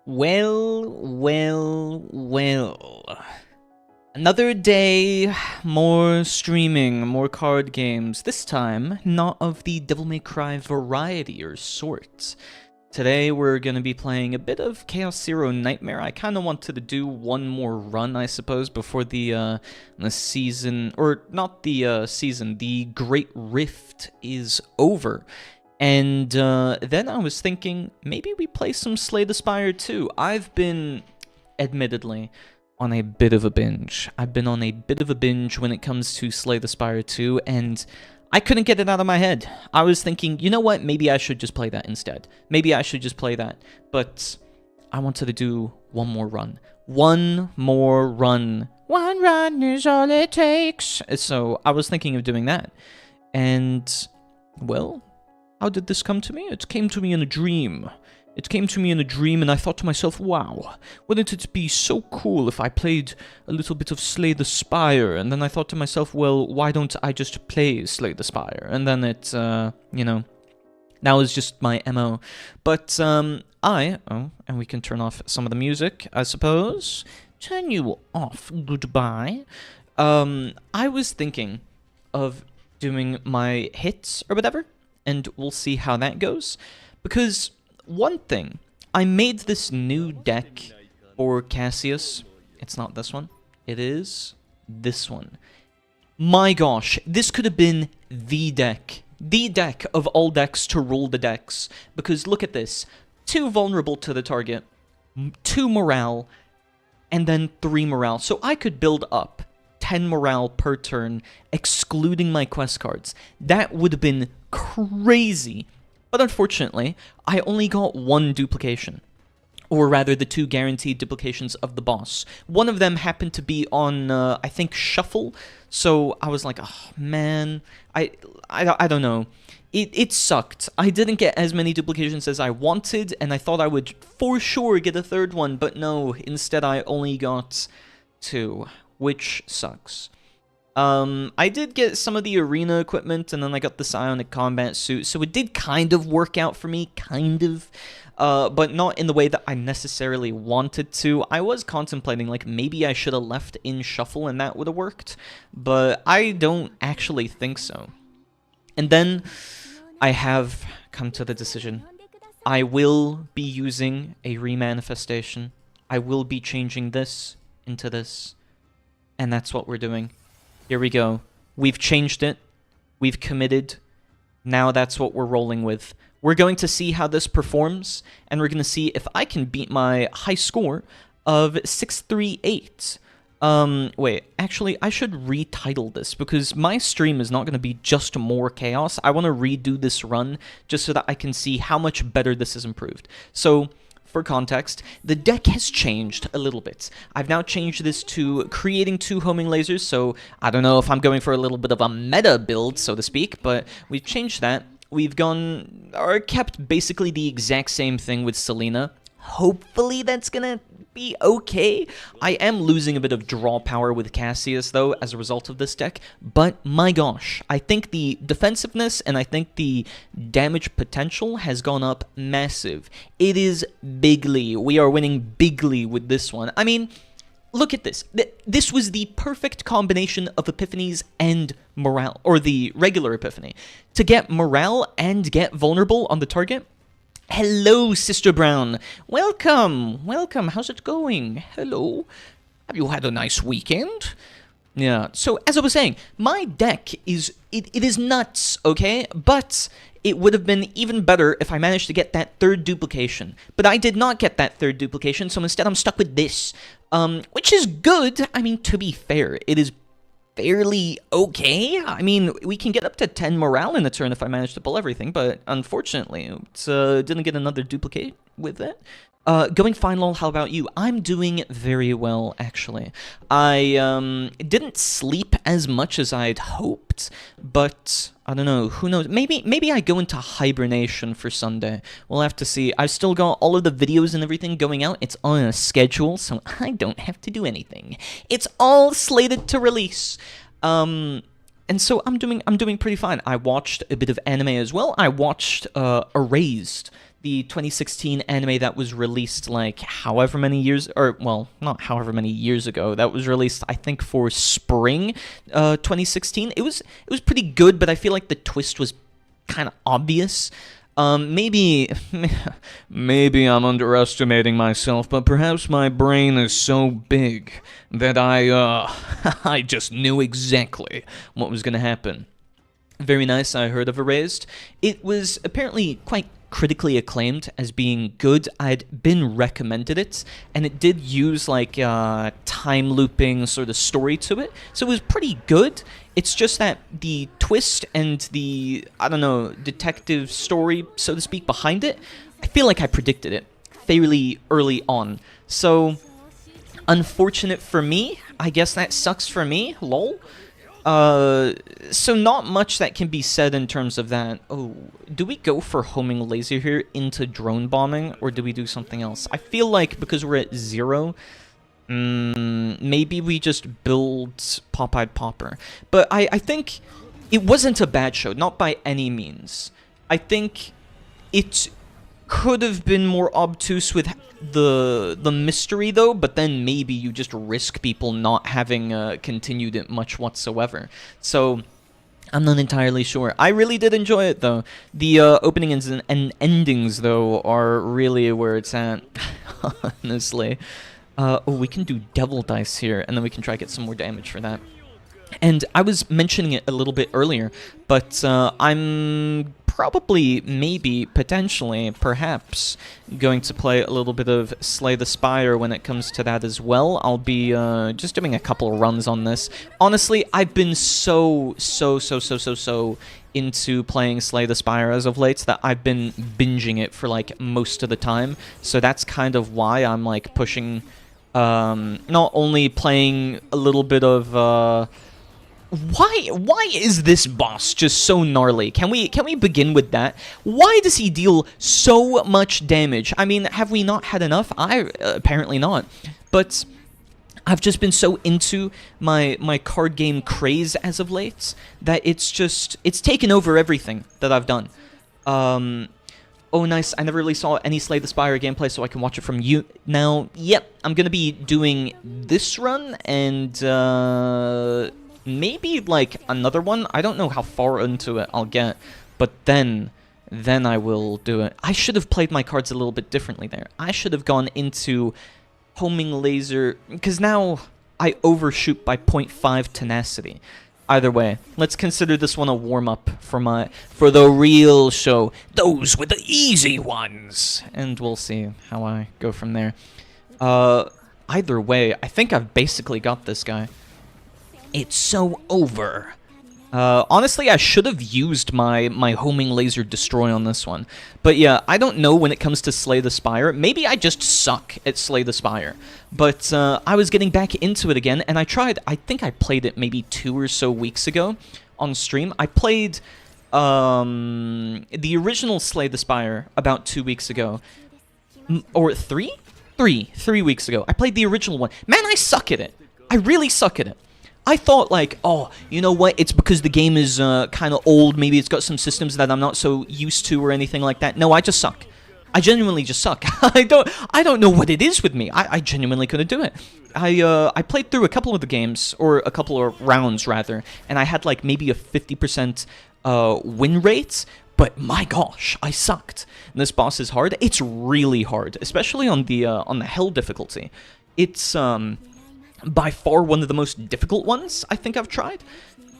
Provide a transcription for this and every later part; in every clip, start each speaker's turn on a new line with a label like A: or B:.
A: Well. Another day, more streaming, more card games. This time, not of the Devil May Cry variety or sort. Today, we're going to be playing a bit of Chaos Zero Nightmare. I kind of wanted to do one more run, I suppose, before the season, or not the season, the Great Rift is over. And then I was thinking, maybe we play some Slay the Spire too. I've been, admittedly, on a bit of a binge. I've been on a bit of a binge when it comes to Slay the Spire 2, and I couldn't get it out of my head. I was thinking, you know what, maybe I should just play that instead. Maybe I should just play that. But I wanted to do one more run. One more run. One run is all it takes. So I was thinking of doing that. And, well, how did this come to me? It came to me in a dream. It came to me in a dream, and I thought to myself, wow, wouldn't it be so cool if I played a little bit of Slay the Spire? And then I thought to myself, well, why don't I just play Slay the Spire? And then it, you know, that was just my MO. But, and we can turn off some of the music, I suppose. Turn you off, goodbye. I was thinking of doing my hits or whatever, and we'll see how that goes. Because one thing, I made this new deck for Cassius. It's not this one. It is this one. My gosh, this could have been the deck. The deck of all decks to rule the decks. Because look at this. 2 vulnerable to the target, 2 morale, and then 3 morale. So I could build up 10 morale per turn, excluding my quest cards. That would have been crazy. But unfortunately, I only got 1 duplication. Or rather, the 2 guaranteed duplications of the boss. One of them happened to be on, I think, Shuffle. So I was like, oh, man. I don't know. It sucked. I didn't get as many duplications as I wanted, and I thought I would for sure get a 3rd one. But no, instead I only got 2, which sucks. I did get some of the arena equipment, and then I got the psionic combat suit, so it did kind of work out for me, but not in the way that I necessarily wanted to. I was contemplating, like, maybe I should have left in Shuffle and that would have worked, but I don't actually think so. And then I have come to the decision. I will be using a remanifestation. I will be changing this into this, and that's what we're doing. Here we go. We've changed it. We've committed. Now that's what we're rolling with. We're going to see how this performs, and we're going to see if I can beat my high score of 638. Wait, actually, I should retitle this, because my stream is not going to be just more chaos. I want to redo this run, just so that I can see how much better this is improved. So, for context, the deck has changed a little bit. I've now changed this to creating 2 homing lasers, so I don't know if I'm going for a little bit of a meta build, so to speak, but we've changed that. We've gone, or kept basically the exact same thing with Selena. Hopefully that's gonna be okay. I am losing a bit of draw power with Cassius, though, as a result of this deck, but my gosh, I think the defensiveness and I think the damage potential has gone up massive. It is bigly. We are winning bigly with this one. I mean, look at this. This was the perfect combination of Epiphanies and Morale, or the regular Epiphany. To get Morale and get Vulnerable on the target. Hello, Sister Brown. Welcome. Welcome. How's it going? Hello. Have you had a nice weekend? Yeah. So, as I was saying, my deck is... It is nuts, okay? But it would have been even better if I managed to get that 3rd duplication. But I did not get that 3rd duplication, so instead I'm stuck with this. Which is good. I mean, to be fair, it is fairly okay. I mean, we can get up to 10 morale in a turn if I manage to pull everything, but unfortunately, it didn't get another duplicate with it. Going final, how about you? I'm doing very well, actually. I didn't sleep as much as I'd hoped, but I don't know, who knows? Maybe I go into hibernation for Sunday. We'll have to see. I've still got all of the videos and everything going out. It's on a schedule, so I don't have to do anything. It's all slated to release. And so I'm doing pretty fine. I watched a bit of anime as well. I watched Erased, the 2016 anime that was released like however many years, or well, not however many years ago. That was released, I think, for spring 2016. It was pretty good, but I feel like the twist was kind of obvious. Maybe I'm underestimating myself, but perhaps my brain is so big that I just knew exactly what was going to happen. Very nice, I heard of Erased. It was apparently quite critically acclaimed as being good. I'd been recommended it, and it did use like time looping sort of story to it, so it was pretty good. It's just that the twist and the, I don't know, detective story, so to speak, behind it, I feel like I predicted it fairly early on. So, unfortunate for me. I guess that sucks for me, lol. So not much that can be said in terms of that. Oh, do we go for homing laser here into drone bombing, or do we do something else? I feel like because we're at 0, maybe we just build Popeyed Popper. But I think it wasn't a bad show, not by any means. I think it could have been more obtuse with the mystery, though, but then maybe you just risk people not having continued it much whatsoever. So I'm not entirely sure. I really did enjoy it, though. The openings and endings, though, are really where it's at, honestly. Oh, we can do Devil Dice here, and then we can try to get some more damage for that. And I was mentioning it a little bit earlier, but I'm probably, maybe, potentially, perhaps, going to play a little bit of Slay the Spire when it comes to that as well. I'll be just doing a couple of runs on this. Honestly, I've been so into playing Slay the Spire as of late that I've been binging it for, like, most of the time. So that's kind of why I'm, like, pushing, not only playing a little bit of, Why is this boss just so gnarly? Can we begin with that? Why does he deal so much damage? I mean, have we not had enough? Apparently not. But I've just been so into my card game craze as of late that it's taken over everything that I've done. Oh, nice. I never really saw any Slay the Spire gameplay, so I can watch it from you now. Yep, I'm gonna be doing this run and maybe, like, another one. I don't know how far into it I'll get, but then I will do it. I should have played my cards a little bit differently there. I should have gone into homing laser, because now I overshoot by 0.5 tenacity. Either way, let's consider this one a warm-up for the real show. Those with the easy ones! And we'll see how I go from there. Either way, I think I've basically got this guy. It's so over. Honestly, I should have used my homing laser destroy on this one. But yeah, I don't know when it comes to Slay the Spire. Maybe I just suck at Slay the Spire. But I was getting back into it again, and I think I played it maybe 2 or so weeks ago on stream. I played the original Slay the Spire about 2 weeks ago. Or 3? 3 weeks ago. I played the original one. Man, I suck at it. I really suck at it. I thought, like, oh, you know what, it's because the game is kind of old, maybe it's got some systems that I'm not so used to or anything like that. No, I just suck. I genuinely just suck. I don't know what it is with me. I genuinely couldn't do it. I played through a couple of the games, or a couple of rounds, rather, and I had, like, maybe a 50% win rate, but my gosh, I sucked. And this boss is hard. It's really hard, especially on the Hell difficulty. It's, by far one of the most difficult ones I think I've tried.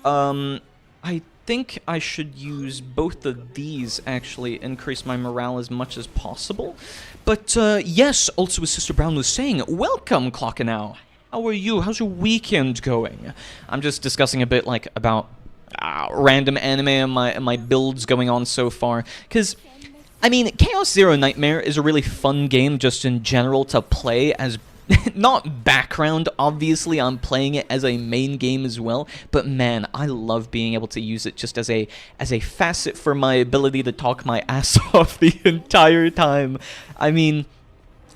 A: I think I should use both of these, actually, increase my morale as much as possible. But, yes, also as Sister Brown was saying, welcome, Clockanow. How are you? How's your weekend going? I'm just discussing a bit, like, about random anime and my builds going on so far. Because, I mean, Chaos Zero Nightmare is a really fun game just in general to play as not background, obviously, I'm playing it as a main game as well, but man, I love being able to use it just as a facet for my ability to talk my ass off the entire time. I mean,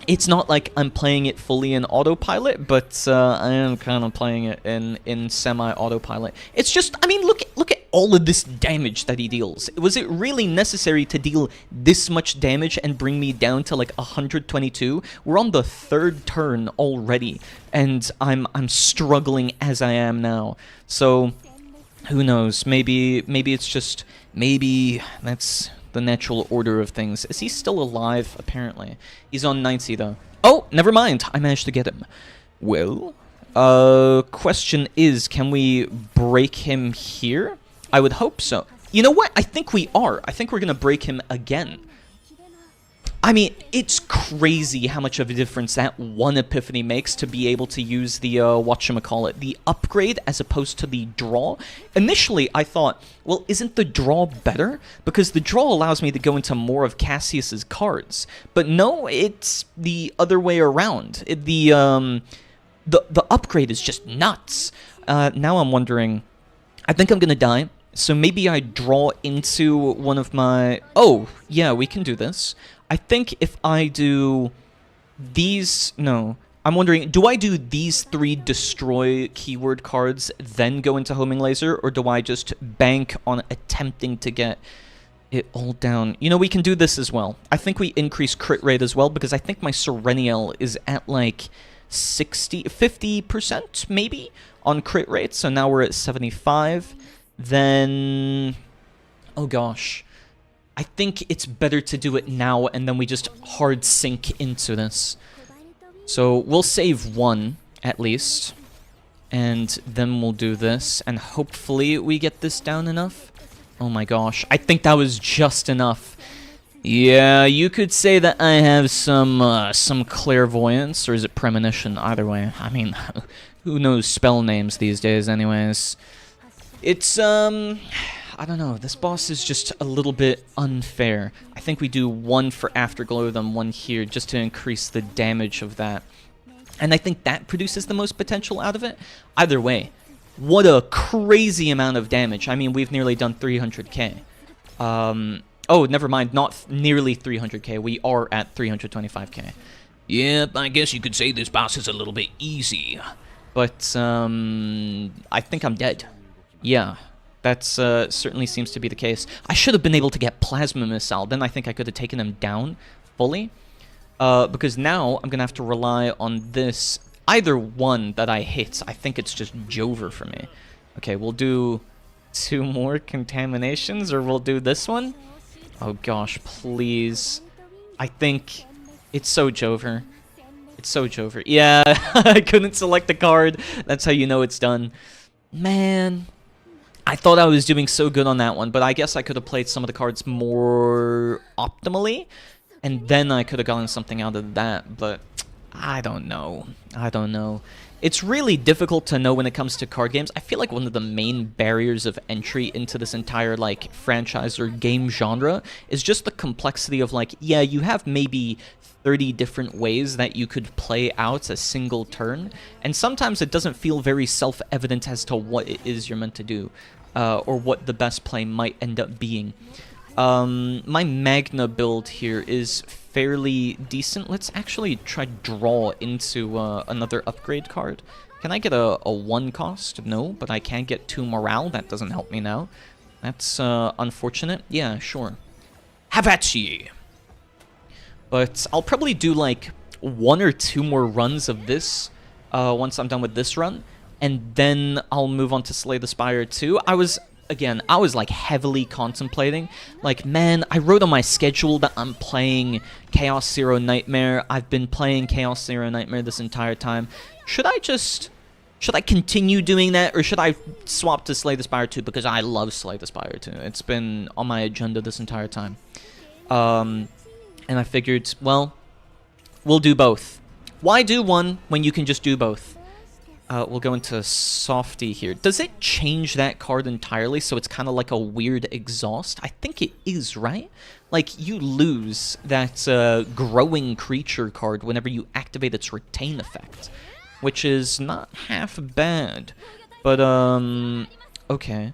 A: it's not like I'm playing it fully in autopilot, but I am kind of playing it in semi-autopilot. It's just, I mean, look at at all of this damage that he deals. Was it really necessary to deal this much damage and bring me down to like 122? We're on the 3rd turn already, and I'm struggling as I am now. So who knows? Maybe it's just, maybe that's the natural order of things. Is he still alive? Apparently. He's on 90 though. Oh, never mind. I managed to get him. Well, question is, can we break him here? I would hope so. You know what? I think we are. I think we're gonna break him again. I mean, it's crazy how much of a difference that one epiphany makes to be able to use the, whatchamacallit, the upgrade as opposed to the draw. Initially, I thought, well, isn't the draw better? Because the draw allows me to go into more of Cassius's cards. But no, it's the other way around. The upgrade is just nuts. Now I'm wondering, I think I'm gonna die. So maybe I draw into one of my... Oh, yeah, we can do this. I think if I do these... No. I'm wondering, do I do these 3 destroy keyword cards, then go into homing laser, or do I just bank on attempting to get it all down? You know, we can do this as well. I think we increase crit rate as well, because I think my Serenial is at like 50% maybe on crit rate, so now we're at 75. Then, oh gosh, I think it's better to do it now, and then we just hard sink into this. So we'll save 1 at least, and then we'll do this, and hopefully we get this down enough. Oh my gosh, I think that was just enough. Yeah, you could say that I have some clairvoyance, or is it premonition? Either way, I mean, who knows spell names these days anyways. It's, I don't know, this boss is just a little bit unfair. I think we do 1 for Afterglow, then 1 here, just to increase the damage of that. And I think that produces the most potential out of it. Either way, what a crazy amount of damage. I mean, we've nearly done 300k. Oh, never mind, not nearly 300k, we are at 325k. Yep, I guess you could say this boss is a little bit easy. But, I think I'm dead. Yeah, that certainly seems to be the case. I should have been able to get Plasma Missile, then I think I could have taken him down fully. Because now I'm going to have to rely on this. Either one that I hit, I think it's just Jover for me. Okay, we'll do 2 more Contaminations, or we'll do this one. Oh gosh, please. I think it's so Jover. It's so Jover. Yeah, I couldn't select the card. That's how you know it's done. Man, I thought I was doing so good on that one, but I guess I could have played some of the cards more optimally, and then I could have gotten something out of that, but I don't know. I don't know. It's really difficult to know when it comes to card games. I feel like one of the main barriers of entry into this entire, like, franchise or game genre is just the complexity of, like, yeah, you have maybe 30 different ways that you could play out a single turn, and sometimes it doesn't feel very self-evident as to what it is you're meant to do, or what the best play might end up being. My Magna build here is fairly decent. Let's actually try draw into another upgrade card. Can I get a 1 cost? No, but I can get 2 morale. That doesn't help me now. That's unfortunate. Yeah, sure. Have at ye! But I'll probably do like 1 or 2 more runs of this once I'm done with this run, and then I'll move on to Slay the Spire 2. I was like heavily contemplating, like, man, I wrote on my schedule that I'm playing Chaos Zero Nightmare. I've been playing Chaos Zero Nightmare this entire time. Should I continue doing that, or should I swap to Slay the Spire 2, because I love Slay the Spire 2. It's been on my agenda this entire time. And I figured, well, we'll do both. Why do one when you can just do both? We'll go into Softy here. Does it change that card entirely, so it's kind of like a weird exhaust? I think it is, right? Like, you lose that growing creature card whenever you activate its retain effect, which is not half bad. But, okay.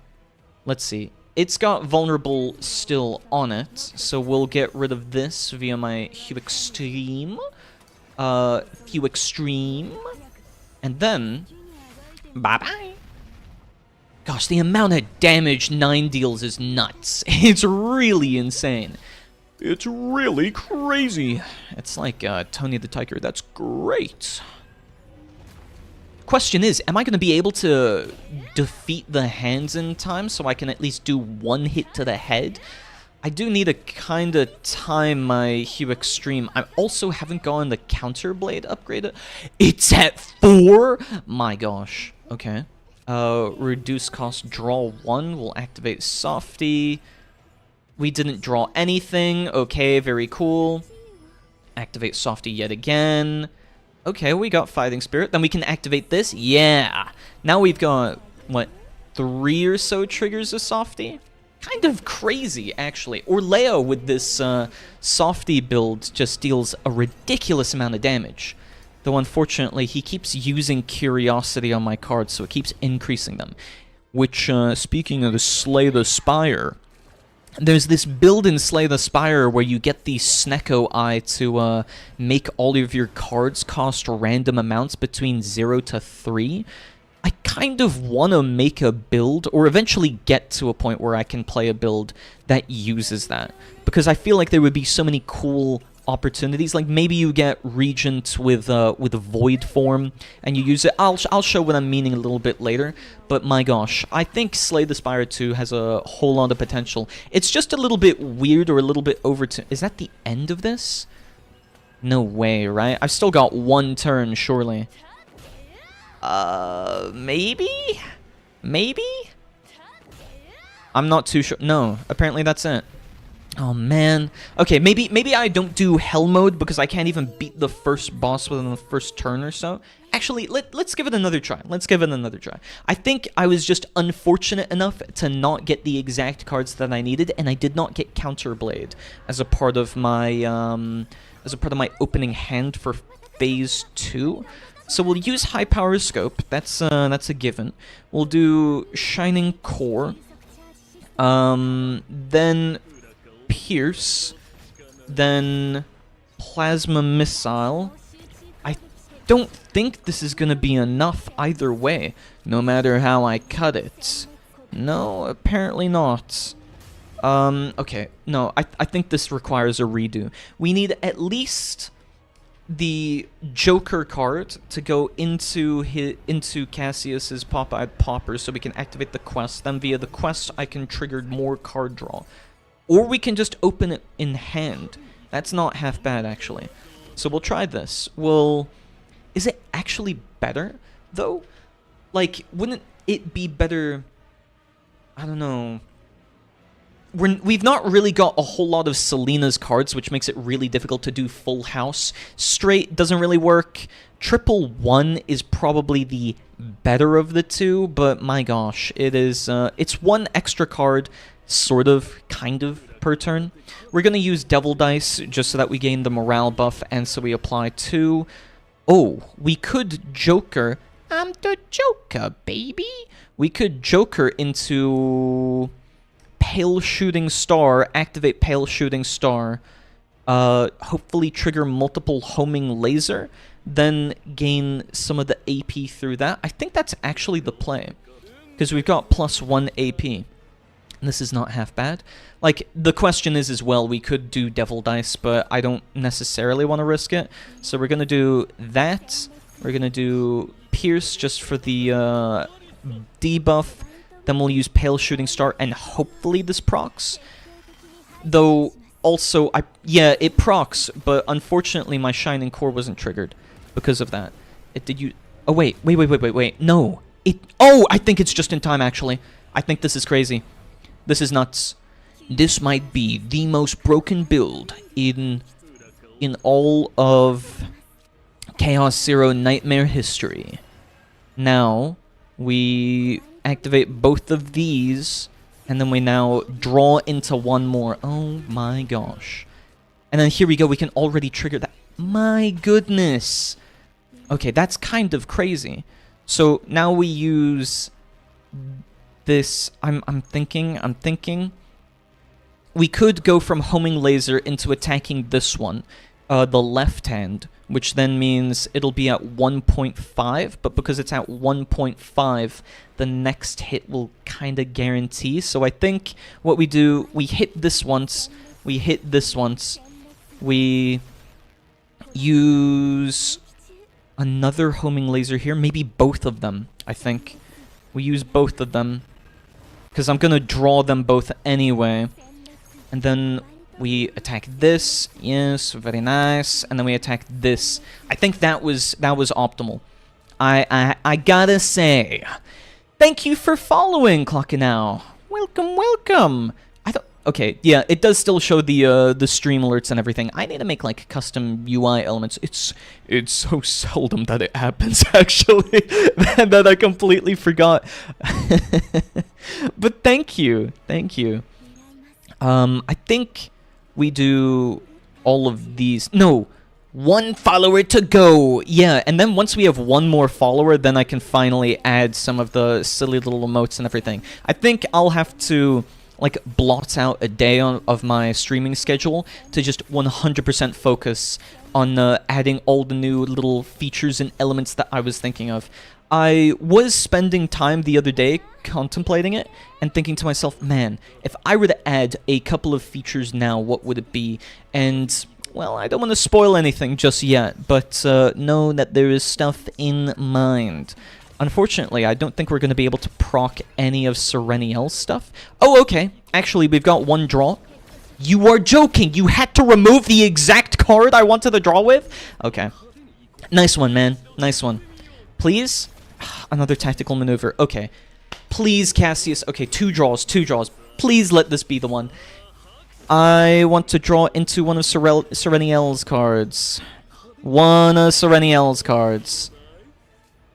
A: Let's see. It's got vulnerable still on it, so we'll get rid of this via my Hue Extreme. Hue Extreme. And then, bye-bye. Gosh, the amount of damage 9 deals is nuts. It's really insane. It's really crazy. It's like Tony the Tiger. That's great. Question is, am I going to be able to defeat the hands in time so I can at least do 1 hit to the head? I do need to kind of time my Hue Extreme. I also haven't gotten the Counter Blade upgraded. It's at 4? My gosh. Okay. Reduce cost, draw 1. We'll activate Softy. We didn't draw anything. Okay, very cool. Activate Softy yet again. Okay, we got Fighting Spirit. Then we can activate this. Yeah. Now we've got, what, 3 or so triggers of Softy? Kind of crazy, actually. Orleo with this Softy build just deals a ridiculous amount of damage. Though, unfortunately, he keeps using Curiosity on my cards, so it keeps increasing them. Which, speaking of the Slay the Spire, there's this build in Slay the Spire where you get the Snecko Eye to make all of your cards cost random amounts between 0 to 3. I kind of want to make a build, or eventually get to a point where I can play a build that uses that. Because I feel like there would be so many cool opportunities. Like maybe you get Regent with a Void form, and you use it. I'll show what I'm meaning a little bit later. But my gosh, I think Slay the Spire 2 has a whole lot of potential. It's just a little bit weird or a little bit over to... Is that the end of this? No way, right? I've still got 1 turn, surely. Maybe? Maybe? I'm not too sure. No, apparently that's it. Oh, man. Okay, maybe I don't do Hell Mode because I can't even beat the first boss within the first turn or so. Actually, let's give it another try. Let's give it another try. I think I was just unfortunate enough to not get the exact cards that I needed, and I did not get Counterblade as a part of my opening hand for Phase 2. So we'll use High Power Scope. That's a given. We'll do Shining Core. Then Pierce. Then Plasma Missile. I don't think this is gonna be enough either way, no matter how I cut it. No, apparently not. Okay, no, I think this requires a redo. We need at least the Joker card to go into Cassius's Pop-Eyed Popper so we can activate the quest. Then via the quest I can trigger more card draw. Or we can just open it in hand. That's not half bad, actually. So we'll try this. Is it actually better, though? Like, wouldn't it be better... I don't know... We've not really got a whole lot of Selena's cards, which makes it really difficult to do Full House. Straight doesn't really work. Triple One is probably the better of the two, but my gosh, it's 1 extra card, sort of, kind of, per turn. We're going to use Devil Dice just so that we gain the morale buff, and so we apply 2. Oh, we could Joker. I'm the Joker, baby. We could Joker into... Pale Shooting Star, activate Pale Shooting Star, hopefully trigger multiple homing laser, then gain some of the AP through that. I think that's actually the play, because we've got +1 AP. This is not half bad. Like, the question is as well, we could do Devil Dice, but I don't necessarily want to risk it. So we're going to do that. We're going to do Pierce just for the debuff. Then we'll use Pale Shooting Star, and hopefully this procs. Though, also, yeah, it procs, but unfortunately my Shining Core wasn't triggered because of that. Oh, wait. No. Oh, I think it's just in time, actually. I think this is crazy. This is nuts. This might be the most broken build in all of Chaos Zero Nightmare history. Now, we... activate both of these, and then we now draw into 1 more. Oh my gosh. And then here we go, we can already trigger that. My goodness. Okay, that's kind of crazy. So now we use this. I'm thinking. We could go from homing laser into attacking this one, the left hand, which then means it'll be at 1.5, but because it's at 1.5, the next hit will kind of guarantee. So I think what we do, we hit this once, we hit this once, we use another homing laser here, maybe both of them, I think. We use both of them, because I'm going to draw them both anyway. And then we attack this, yes, very nice, and then we attack this. I think that was optimal. I gotta say, thank you for following, Clockinau. Welcome, welcome. Okay, yeah, it does still show the stream alerts and everything. I need to make like custom UI elements. It's so seldom that it happens actually that I completely forgot. But thank you, thank you. I think we do all of these. No, one follower to go. Yeah, and then once we have one more follower, then I can finally add some of the silly little emotes and everything. I think I'll have to like blot out a day of my streaming schedule to just 100% focus on adding all the new little features and elements that I was thinking of. I was spending time the other day contemplating it and thinking to myself, man, if I were to add a couple of features now, what would it be? And, well, I don't want to spoil anything just yet, but know that there is stuff in mind. Unfortunately, I don't think we're going to be able to proc any of Sereniel's stuff. Oh, okay. Actually, we've got one draw. You are joking! You had to remove the exact card I wanted to draw with? Okay. Nice one, man. Nice one. Please? Another tactical maneuver. Okay. Please, Cassius. Okay, two draws, two draws. Please let this be the one. I want to draw into one of Sereniel's cards. One of Sereniel's cards.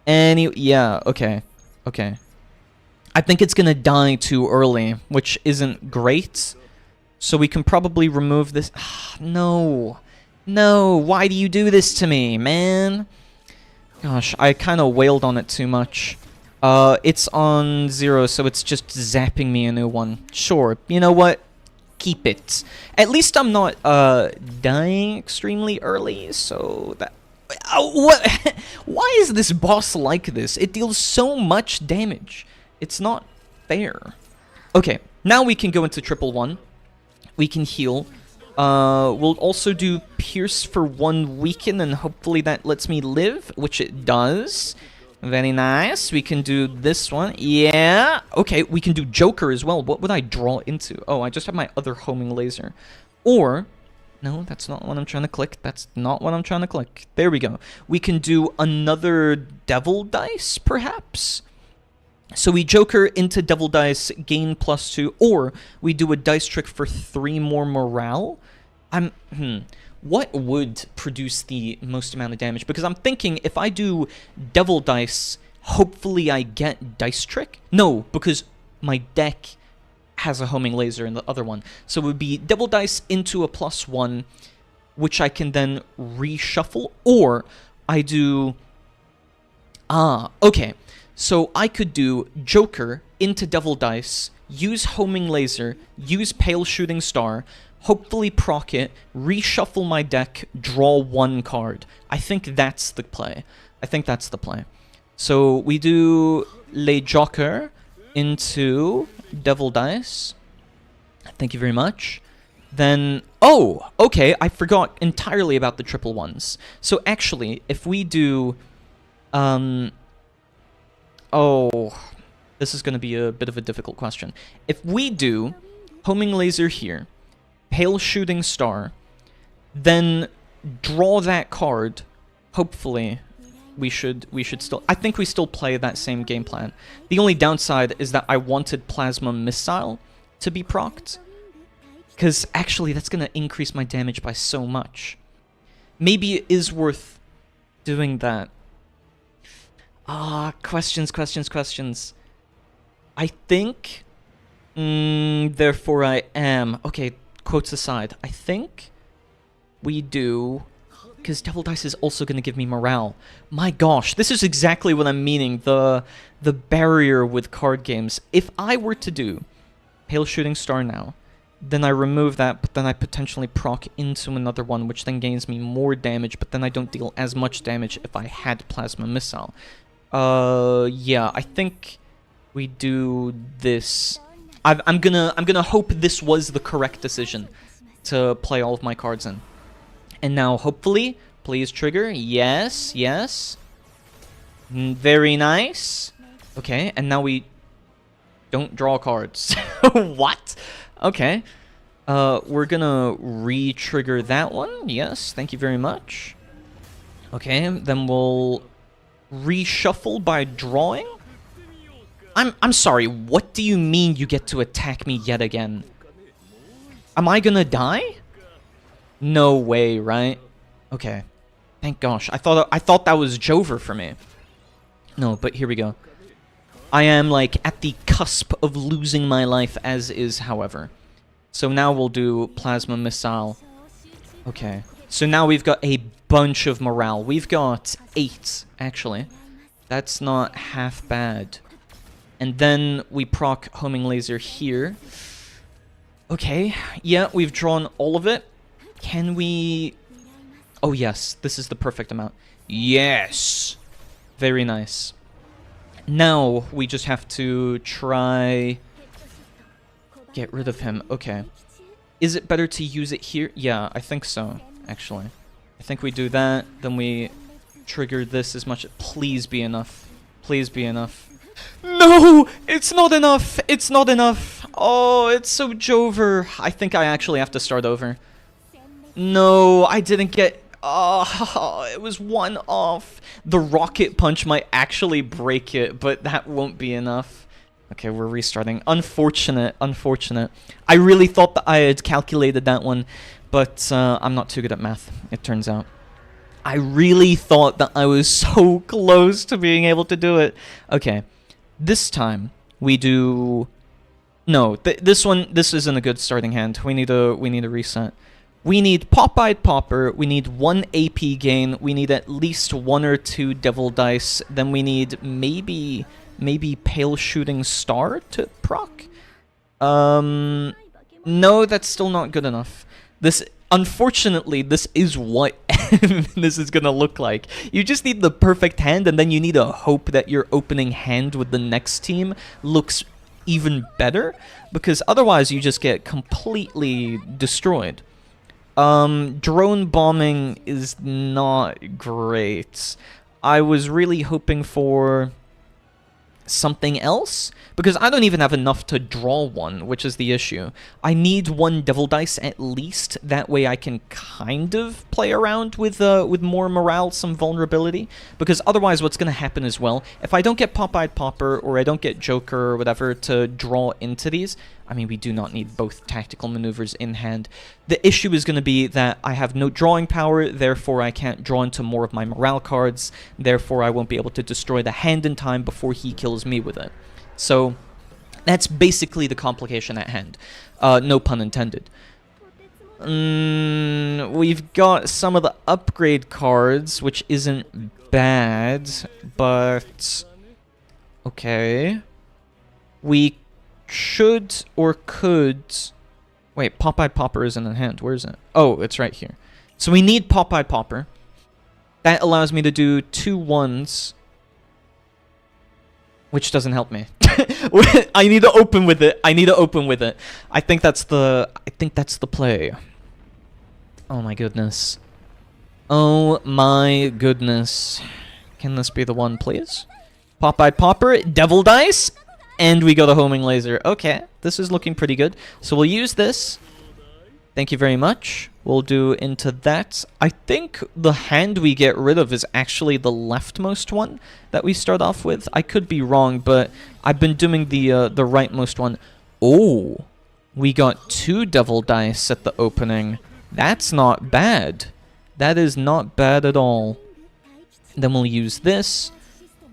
A: Yeah, okay. Okay. I think it's gonna die too early, which isn't great. So we can probably remove this. No. No, why do you do this to me, man? Gosh, I kind of wailed on it too much. It's on 0, so it's just zapping me a new one. Sure, you know what? Keep it. At least I'm not, dying extremely early, so that... what? Why is this boss like this? It deals so much damage. It's not fair. Okay, now we can go into 111. We can heal. We'll also do Pierce for 1 weaken, and hopefully that lets me live, which it does. Very nice. We can do this one. Yeah. Okay, we can do Joker as well. What would I draw into? Oh, I just have my other homing laser. Or... no, that's not what I'm trying to click. That's not what I'm trying to click. There we go. We can do another Devil Dice, perhaps? So we Joker into Devil Dice, gain +2, or we do a dice trick for 3 more morale. What would produce the most amount of damage? Because I'm thinking if I do Devil Dice, hopefully I get dice trick? No, because my deck has a homing laser in the other one. So it would be Devil Dice into a +1, which I can then reshuffle, or I do... okay. So I could do Joker into Devil Dice, use homing laser, use Pale Shooting Star, hopefully proc it, reshuffle my deck, draw 1 card. I think that's the play. I think that's the play. So we do Le Joker into Devil Dice. Thank you very much. Then, oh, okay, I forgot entirely about the 111s. So actually, if we do, oh, this is going to be a bit of a difficult question. If we do homing laser here, Pale Shooting Star, then draw that card, hopefully we should still... I think we still play that same game plan. The only downside is that I wanted Plasma Missile to be procced, because actually that's going to increase my damage by so much. Maybe it is worth doing that. Questions. I think... therefore I am... Okay, quotes aside. I think we do... because Devil Dice is also going to give me morale. My gosh, this is exactly what I'm meaning. The barrier with card games. If I were to do Pale Shooting Star now, then I remove that, but then I potentially proc into another one, which then gains me more damage, but then I don't deal as much damage if I had Plasma Missile. Yeah, I think we do this. I'm gonna hope this was the correct decision to play all of my cards in. And now, hopefully, please trigger. Yes, yes. Very nice. Okay, and now we don't draw cards. What? Okay. We're gonna re-trigger that one. Yes, thank you very much. Okay, then we'll reshuffle by drawing. I'm sorry, what do you mean you get to attack me yet again? Am I gonna die? No way, right? Okay. Thank gosh. I thought that was Jover for me. No, but here we go. I am, like, at the cusp of losing my life as is, however. So now we'll do Plasma Missile. Okay. So now we've got a bunch of morale. We've got 8, actually. That's not half bad. And then we proc Homing Laser here. Okay. Yeah, we've drawn all of it. Can we... Oh, yes. This is the perfect amount. Yes! Very nice. Now, we just have to try... Get rid of him. Okay. Is it better to use it here? Yeah, I think so, actually. I think we do that, then we trigger this as much... Please be enough. Please be enough. No! It's not enough! It's not enough! Oh, it's so Jover. I think I actually have to start over. No, I didn't get... Oh, it was 1 off. The rocket punch might actually break it, but that won't be enough. Okay, we're restarting. Unfortunate, unfortunate. I really thought that I had calculated that one, but I'm not too good at math, it turns out. I really thought that I was so close to being able to do it. Okay, this time we do... No, this isn't a good starting hand. We need a reset. We need Pop-Eyed Popper, we need 1 AP gain, we need at least 1 or 2 Devil Dice, then we need maybe Pale Shooting Star to proc? No, that's still not good enough. Unfortunately, this is what this is gonna look like. You just need the perfect hand, and then you need a hope that your opening hand with the next team looks even better, because otherwise you just get completely destroyed. Drone bombing is not great. I was really hoping for something else, because I don't even have enough to draw one, which is the issue. I need 1 Devil Dice at least, that way I can kind of play around with more morale, some vulnerability, because otherwise what's going to happen as well, if I don't get Pop-Eyed Popper, or I don't get Joker, or whatever, to draw into these, I mean, we do not need both tactical maneuvers in hand. The issue is going to be that I have no drawing power, therefore I can't draw into more of my morale cards, therefore I won't be able to destroy the hand in time before he kills me with it. So, that's basically the complication at hand. No pun intended. We've got some of the upgrade cards, which isn't bad, but... Okay. We should or could... Wait, Pop-Eyed Popper isn't in hand. Where is it? Oh, it's right here. So we need Pop-Eyed Popper. That allows me to do 2 1s. Which doesn't help me. I need to open with it. I need to open with it. I think that's the play. Oh my goodness. Oh my goodness. Can this be the one, please? Pop-Eyed Popper, Devil Dice, and we go to Homing Laser. Okay, this is looking pretty good. So we'll use this. Thank you very much. We'll do into that. I think the hand we get rid of is actually the leftmost one that we start off with. I could be wrong, but I've been doing the rightmost one. Oh, we got 2 Devil Dice at the opening. That's not bad. That is not bad at all. Then we'll use this.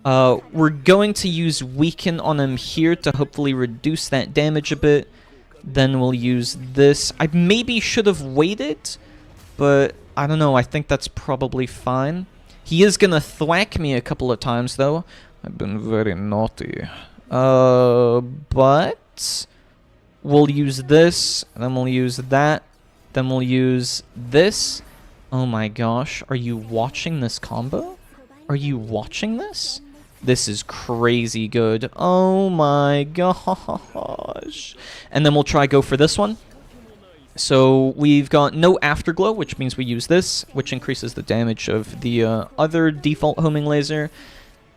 A: We're going to use Weaken on him here to hopefully reduce that damage a bit. Then we'll use this. I maybe should have waited, but I don't know. I think that's probably fine. He is going to thwack me a couple of times, though. I've been very naughty. But we'll use this, and then we'll use that, then we'll use this. Oh my gosh, are you watching this combo? Are you watching this? This is crazy good. Oh my gosh. And then we'll try go for this one. So we've got no afterglow, which means we use this, which increases the damage of the other default homing laser.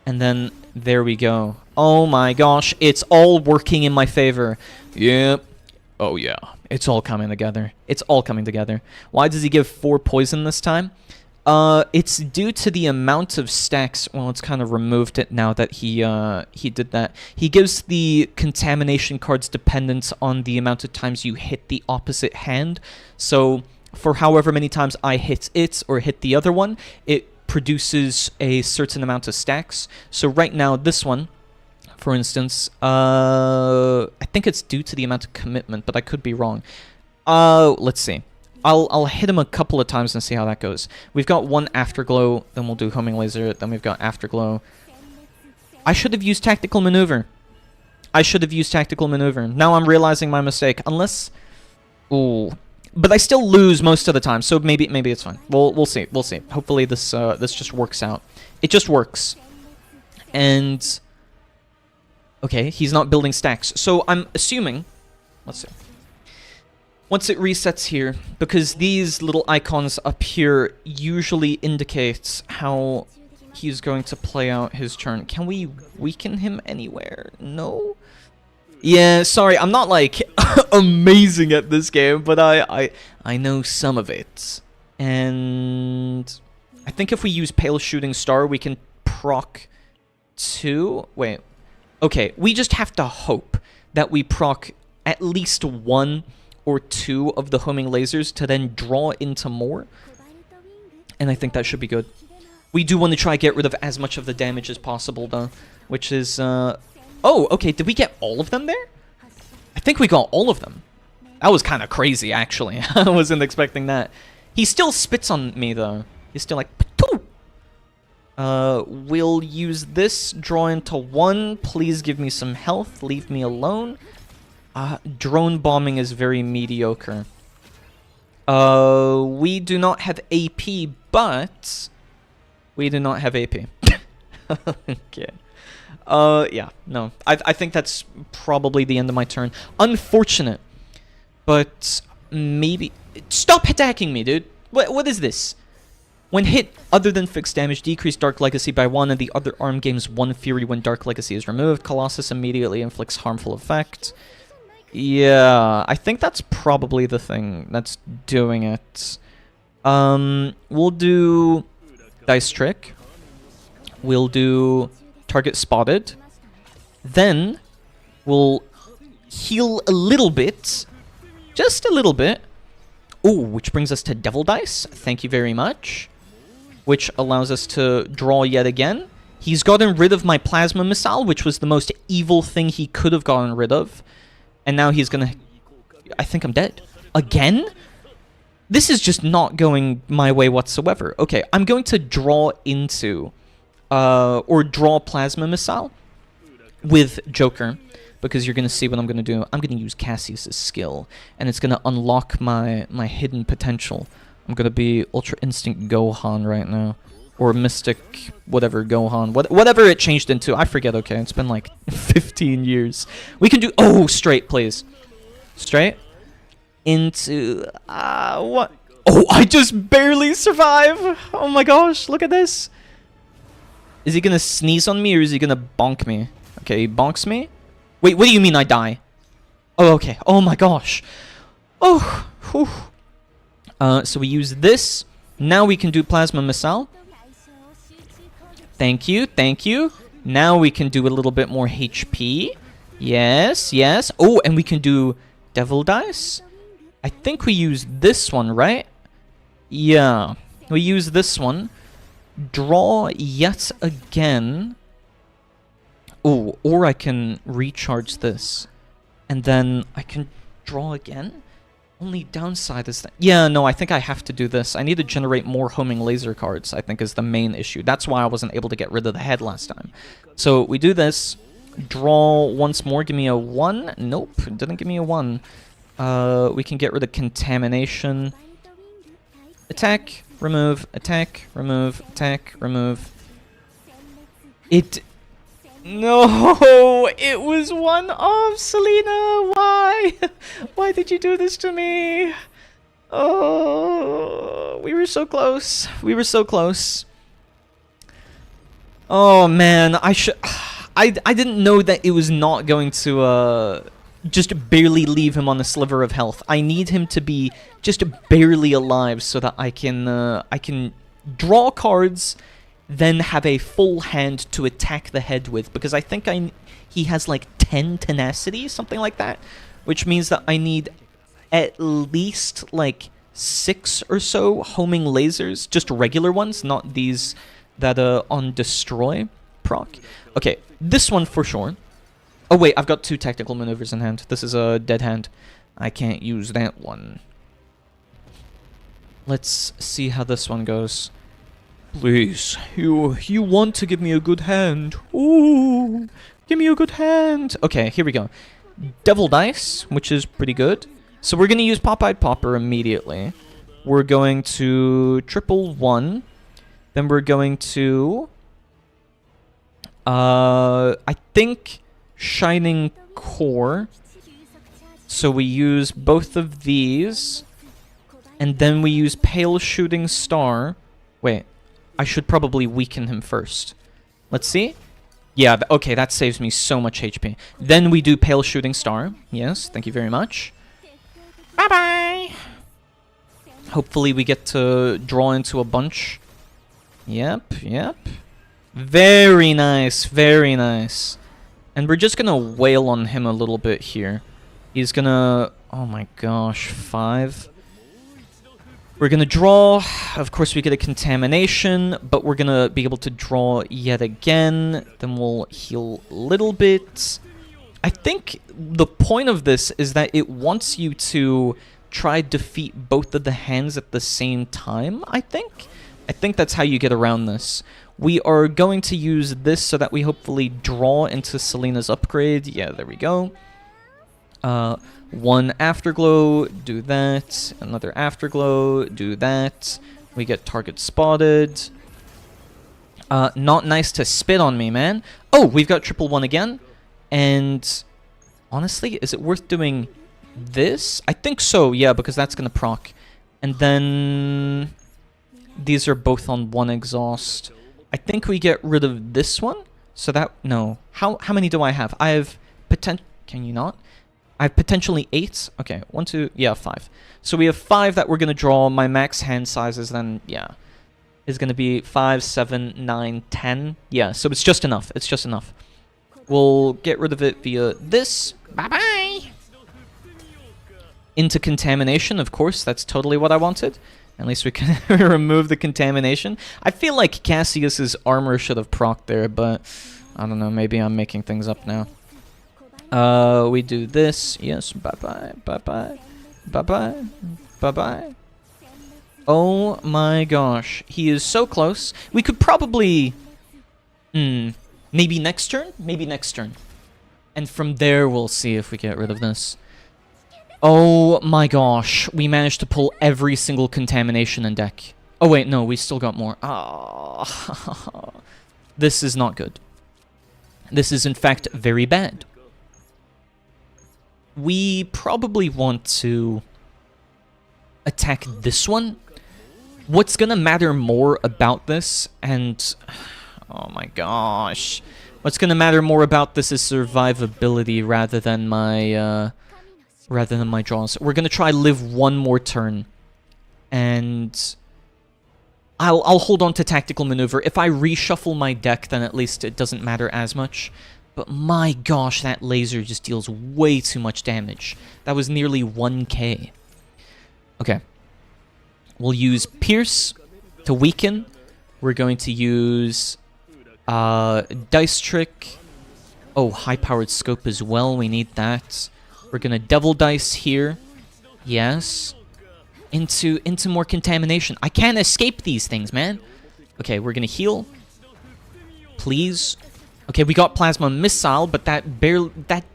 A: And then there we go. Oh my gosh, it's all working in my favor. Yep. Oh yeah, it's all coming together. It's all coming together. Why does he give 4 poison this time? It's due to the amount of stacks. Well, it's kind of removed it now that he did that. He gives the contamination cards dependence on the amount of times you hit the opposite hand. So for however many times I hit it or hit the other one, it produces a certain amount of stacks. So right now, this one, for instance, I think it's due to the amount of commitment, but I could be wrong. Let's see. I'll hit him a couple of times and see how that goes. We've got 1 afterglow, then we'll do homing laser, then we've got afterglow. I should have used tactical maneuver. I should have used tactical maneuver. Now I'm realizing my mistake. Unless, ooh, but I still lose most of the time, so maybe it's fine. We'll see. We'll see. Hopefully this just works out. It just works. And okay, he's not building stacks. So I'm assuming, let's see. Once it resets here, because these little icons up here usually indicates how he's going to play out his turn. Can we weaken him anywhere? No? Yeah, sorry, I'm not, like, amazing at this game, but I know some of it. And I think if we use Pale Shooting Star, we can proc 2. Wait. Okay, we just have to hope that we proc at least 1 or 2 of the homing lasers to then draw into more. And I think that should be good. We do want to try get rid of as much of the damage as possible, though. Which is, oh, okay, did we get all of them there? I think we got all of them. That was kind of crazy, actually. I wasn't expecting that. He still spits on me, though. He's still like, Patoo! We'll use this, draw into 1. Please give me some health. Leave me alone. Drone bombing is very mediocre. We do not have AP, but we do not have AP. Okay. Yeah, no. I think that's probably the end of my turn. Unfortunate. But maybe... Stop attacking me, dude. What is this? When hit, other than fixed damage, decrease Dark Legacy by 1, and the other arm gains 1 Fury when Dark Legacy is removed. Colossus immediately inflicts harmful effect. Yeah, I think that's probably the thing that's doing it. We'll do Dice Trick. We'll do Target Spotted. Then we'll heal a little bit. Just a little bit. Ooh, which brings us to Devil Dice. Thank you very much. Which allows us to draw yet again. He's gotten rid of my Plasma Missile, which was the most evil thing he could have gotten rid of. And now he's gonna... I think I'm dead. Again? This is just not going my way whatsoever. Okay, I'm going to draw into... or draw Plasma Missile with Joker. Because you're gonna see what I'm gonna do. I'm gonna use Cassius's skill. And it's gonna unlock my hidden potential. I'm gonna be Ultra Instinct Gohan right now. Or Mystic, whatever, Gohan. Whatever it changed into. I forget, okay. It's been like 15 years. We can do... Oh, straight, please. Straight. Into... what? Oh, I just barely survive. Oh my gosh, look at this. Is he gonna sneeze on me or is he gonna bonk me? Okay, he bonks me. Wait, what do you mean I die? Oh, okay. Oh my gosh. Oh, whew. So we use this. Now we can do Plasma Missile. Thank you, thank you. Now we can do a little bit more HP. Yes, yes. Oh, and we can do Devil Dice. I think we use this one, right? Yeah. We use this one. Draw yet again. Oh, or I can recharge this. And then I can draw again? Only downside is that... Yeah, no, I think I have to do this. I need to generate more homing laser cards, I think is the main issue. That's why I wasn't able to get rid of the head last time. So we do this. Draw once more. Give me a 1. Nope, didn't give me a 1. We can get rid of contamination. Attack, remove, attack, remove, attack, remove. It... No! It was one off, Selena! Why? Why did you do this to me? Oh, we were so close. We were so close. Oh, man. I didn't know that it was not going to, just barely leave him on a sliver of health. I need him to be just barely alive so that I can draw cards, then have a full hand to attack the head with, because I think he has like 10 tenacity, something like that, which means that I need at least like 6 or so homing lasers, just regular ones, not these that on destroy proc. Okay, this one for sure. Oh wait, I've got 2 tactical maneuvers in hand. This is a dead hand. I can't use that one. Let's see how this one goes. Please, you want to give me a good hand. Ooh, give me a good hand. Okay, here we go. Devil Dice, which is pretty good. So we're going to use Pop-Eyed Popper immediately. We're going to triple 1. Then we're going to... I think Shining Core. So we use both of these. And then we use Pale Shooting Star. Wait, I should probably weaken him first. Let's see. Yeah, okay, that saves me so much HP. Then we do Pale Shooting Star. Yes, thank you very much. Bye-bye! Hopefully we get to draw into a bunch. Yep. Very nice, very nice. And we're just gonna wail on him a little bit here. He's gonna... Oh my gosh, 5. We're gonna draw. Of course we get a contamination, but we're gonna be able to draw yet again. Then we'll heal a little bit. I think the point of this is that it wants you to try defeat both of the hands at the same time, I think. I think that's how you get around this. We are going to use this so that we hopefully draw into Selena's upgrade. Yeah, there we go. 1 Afterglow, do that. Another Afterglow, do that. We get target spotted. Not nice to spit on me, man. Oh, we've got triple 1 again. And honestly, is it worth doing this? I think so, yeah, because that's going to proc. And then these are both on 1 exhaust. I think we get rid of this one. So that, no. How many do I have? I have can you not? I have potentially 8. Okay, 1, 2, yeah, 5. So we have 5 that we're going to draw. My max hand sizes then, yeah, is going to be 5, 7, 9, 10. Yeah, so it's just enough. It's just enough. We'll get rid of it via this. Bye-bye! Into contamination, of course. That's totally what I wanted. At least we can remove the contamination. I feel like Cassius's armor should have procced there, but I don't know. Maybe I'm making things up now. We do this. Yes, bye-bye, bye-bye, bye-bye, bye-bye. Oh my gosh. He is so close. We could probably... maybe next turn? Maybe next turn. And from there, we'll see if we get rid of this. Oh my gosh. We managed to pull every single contamination in deck. Oh wait, no, we still got more. Oh. This is not good. This is in fact very bad. We probably want to attack this one. What's gonna matter more about this, and oh my gosh, what's gonna matter more about this is survivability rather than my draws. We're gonna try live one more turn, and I'll hold on to tactical maneuver. If I reshuffle my deck, then at least it doesn't matter as much. But my gosh, that laser just deals way too much damage. That was nearly 1k. Okay. We'll use Pierce to weaken. We're going to use Dice Trick. Oh, high-powered scope as well. We need that. We're going to Devil Dice here. Yes. Into more contamination. I can't escape these things, man. Okay, we're going to heal. Please. Okay, we got Plasma Missile, but that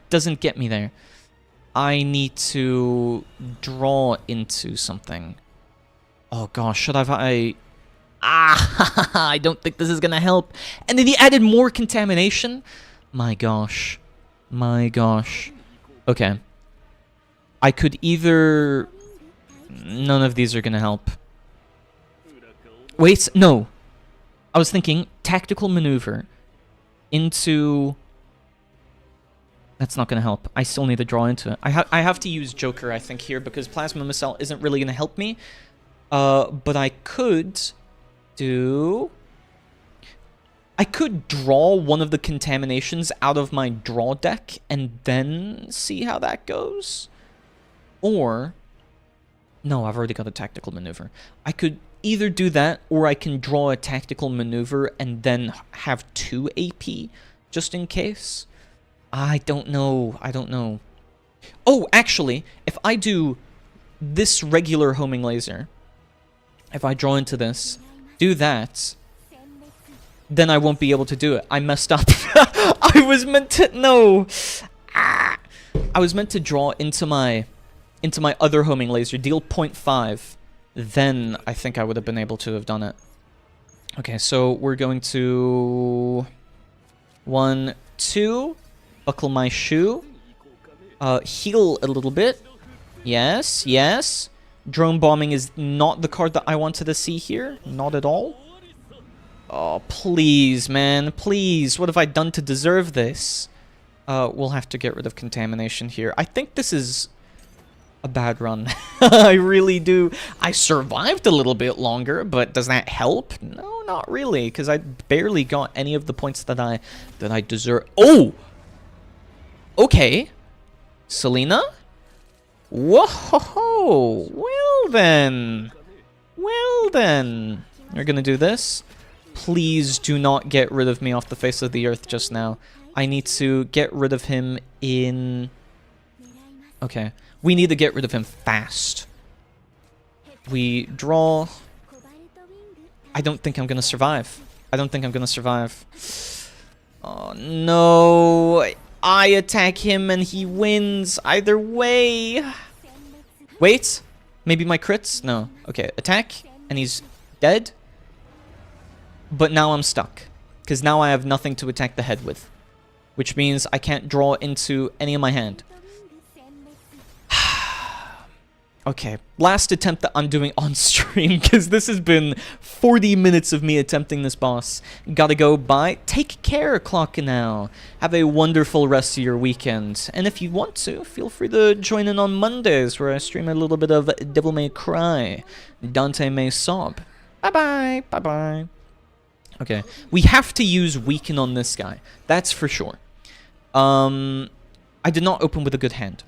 A: doesn't get me there. I need to draw into something. Oh gosh, should I... Ah, I don't think this is gonna help. And then he added more contamination? My gosh. My gosh. Okay. I could either... None of these are gonna help. Wait, no. I was thinking tactical maneuver into... That's not gonna help. I still need to draw into it. I have to use Joker, I think, here, because Plasma Missile isn't really gonna help me. But I could do... I could draw one of the contaminations out of my draw deck and then see how that goes. Or... No, I've already got a tactical maneuver. I could either do that, or I can draw a tactical maneuver and then have 2 AP, just in case. I don't know. I don't know. Oh, actually, if I do this regular homing laser, if I draw into this, do that, then I won't be able to do it. I messed up. I was meant to... No. Ah. I was meant to draw into my other homing laser, deal 0.5. Then I think I would have been able to have done it. Okay, so we're going to... 1, 2. Buckle my shoe. Heal a little bit. Yes, yes. Drone bombing is not the card that I wanted to see here. Not at all. Oh, please, man. Please. What have I done to deserve this? We'll have to get rid of contamination here. I think this is a bad run. I really do. I survived a little bit longer, but does that help? No, not really, because I barely got any of the points that I deserve. Oh! Okay. Selena? Whoa! Well then. Well then. We're gonna do this. Please do not get rid of me off the face of the earth just now. I need to get rid of him in... Okay. We need to get rid of him fast. We draw... I don't think I'm gonna survive. I don't think I'm gonna survive. Oh no! I attack him and he wins either way. Wait, maybe my crits? No. Okay, attack and he's dead. But now I'm stuck because now I have nothing to attack the head with, which means I can't draw into any of my hand. Okay, last attempt that I'm doing on stream, because this has been 40 minutes of me attempting this boss. Gotta go, bye. Take care, Clockanal. Have a wonderful rest of your weekend. And if you want to, feel free to join in on Mondays, where I stream a little bit of Devil May Cry, Dante May Sob. Bye-bye, bye-bye. Okay, we have to use Weaken on this guy. That's for sure. I did not open with a good hand.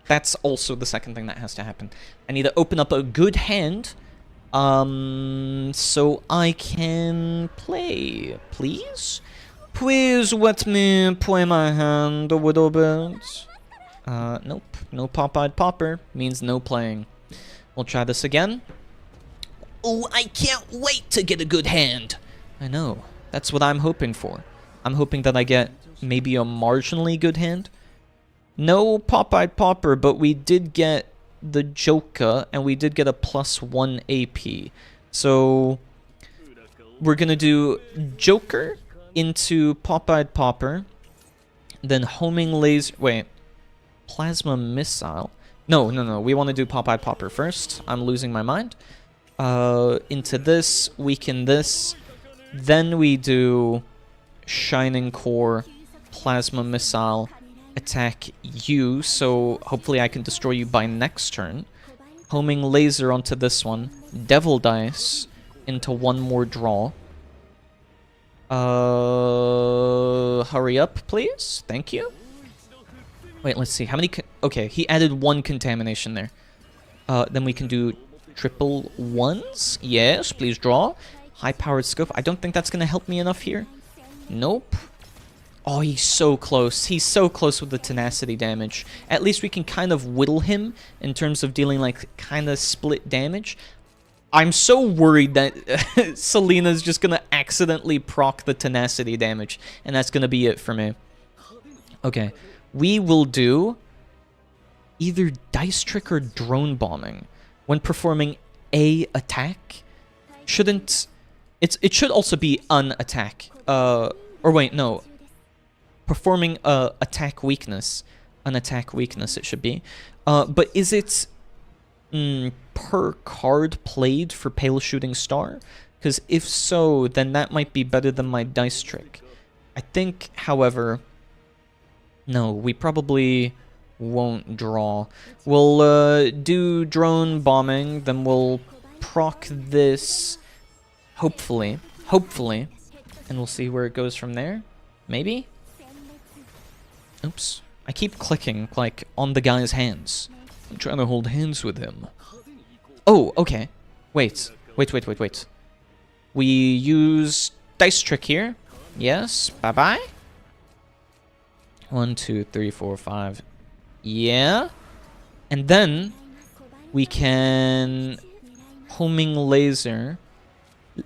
A: That's also the second thing that has to happen. I need to open up a good hand, so I can play. Please? Please let me play my hand a little bit. Nope. No pop-eyed popper means no playing. We'll try this again. Oh, I can't wait to get a good hand. I know. That's what I'm hoping for. I'm hoping that I get maybe a marginally good hand. No pop-eyed popper, but we did get the Joker, and we did get a +1 AP. So we're gonna do Joker into pop-eyed popper, then homing laser. Wait, plasma missile. No. We want to do pop-eyed popper first. I'm losing my mind. Into this, weaken this. Then we do shining core, plasma missile. Attack you, so hopefully I can destroy you by next turn. Homing laser onto this one. Devil dice into one more draw. Hurry up, please. Thank you. Wait, let's see. How many... Okay, he added 1 contamination there. Then we can do triple ones. Yes, please draw. High-powered scope. I don't think that's going to help me enough here. Nope. Oh, he's so close. He's so close with the tenacity damage. At least we can kind of whittle him in terms of dealing, like, kind of split damage. I'm so worried that Selena's just gonna accidentally proc the tenacity damage, and that's gonna be it for me. Okay, we will do either dice trick or drone bombing when performing a attack. Shouldn't it should also be an attack. Or wait, no. Performing a attack weakness. An attack weakness it should be. But is it per card played for Pale Shooting Star? Because if so, then that might be better than my dice trick. I think, however, no, we probably won't draw. We'll do drone bombing, then we'll proc this, hopefully, and we'll see where it goes from there. Maybe? Oops. I keep clicking, like, on the guy's hands. I'm trying to hold hands with him. Oh, okay. Wait. We use dice trick here. Yes. Bye-bye. 1, 2, 3, 4, 5. Yeah. And then we can homing laser.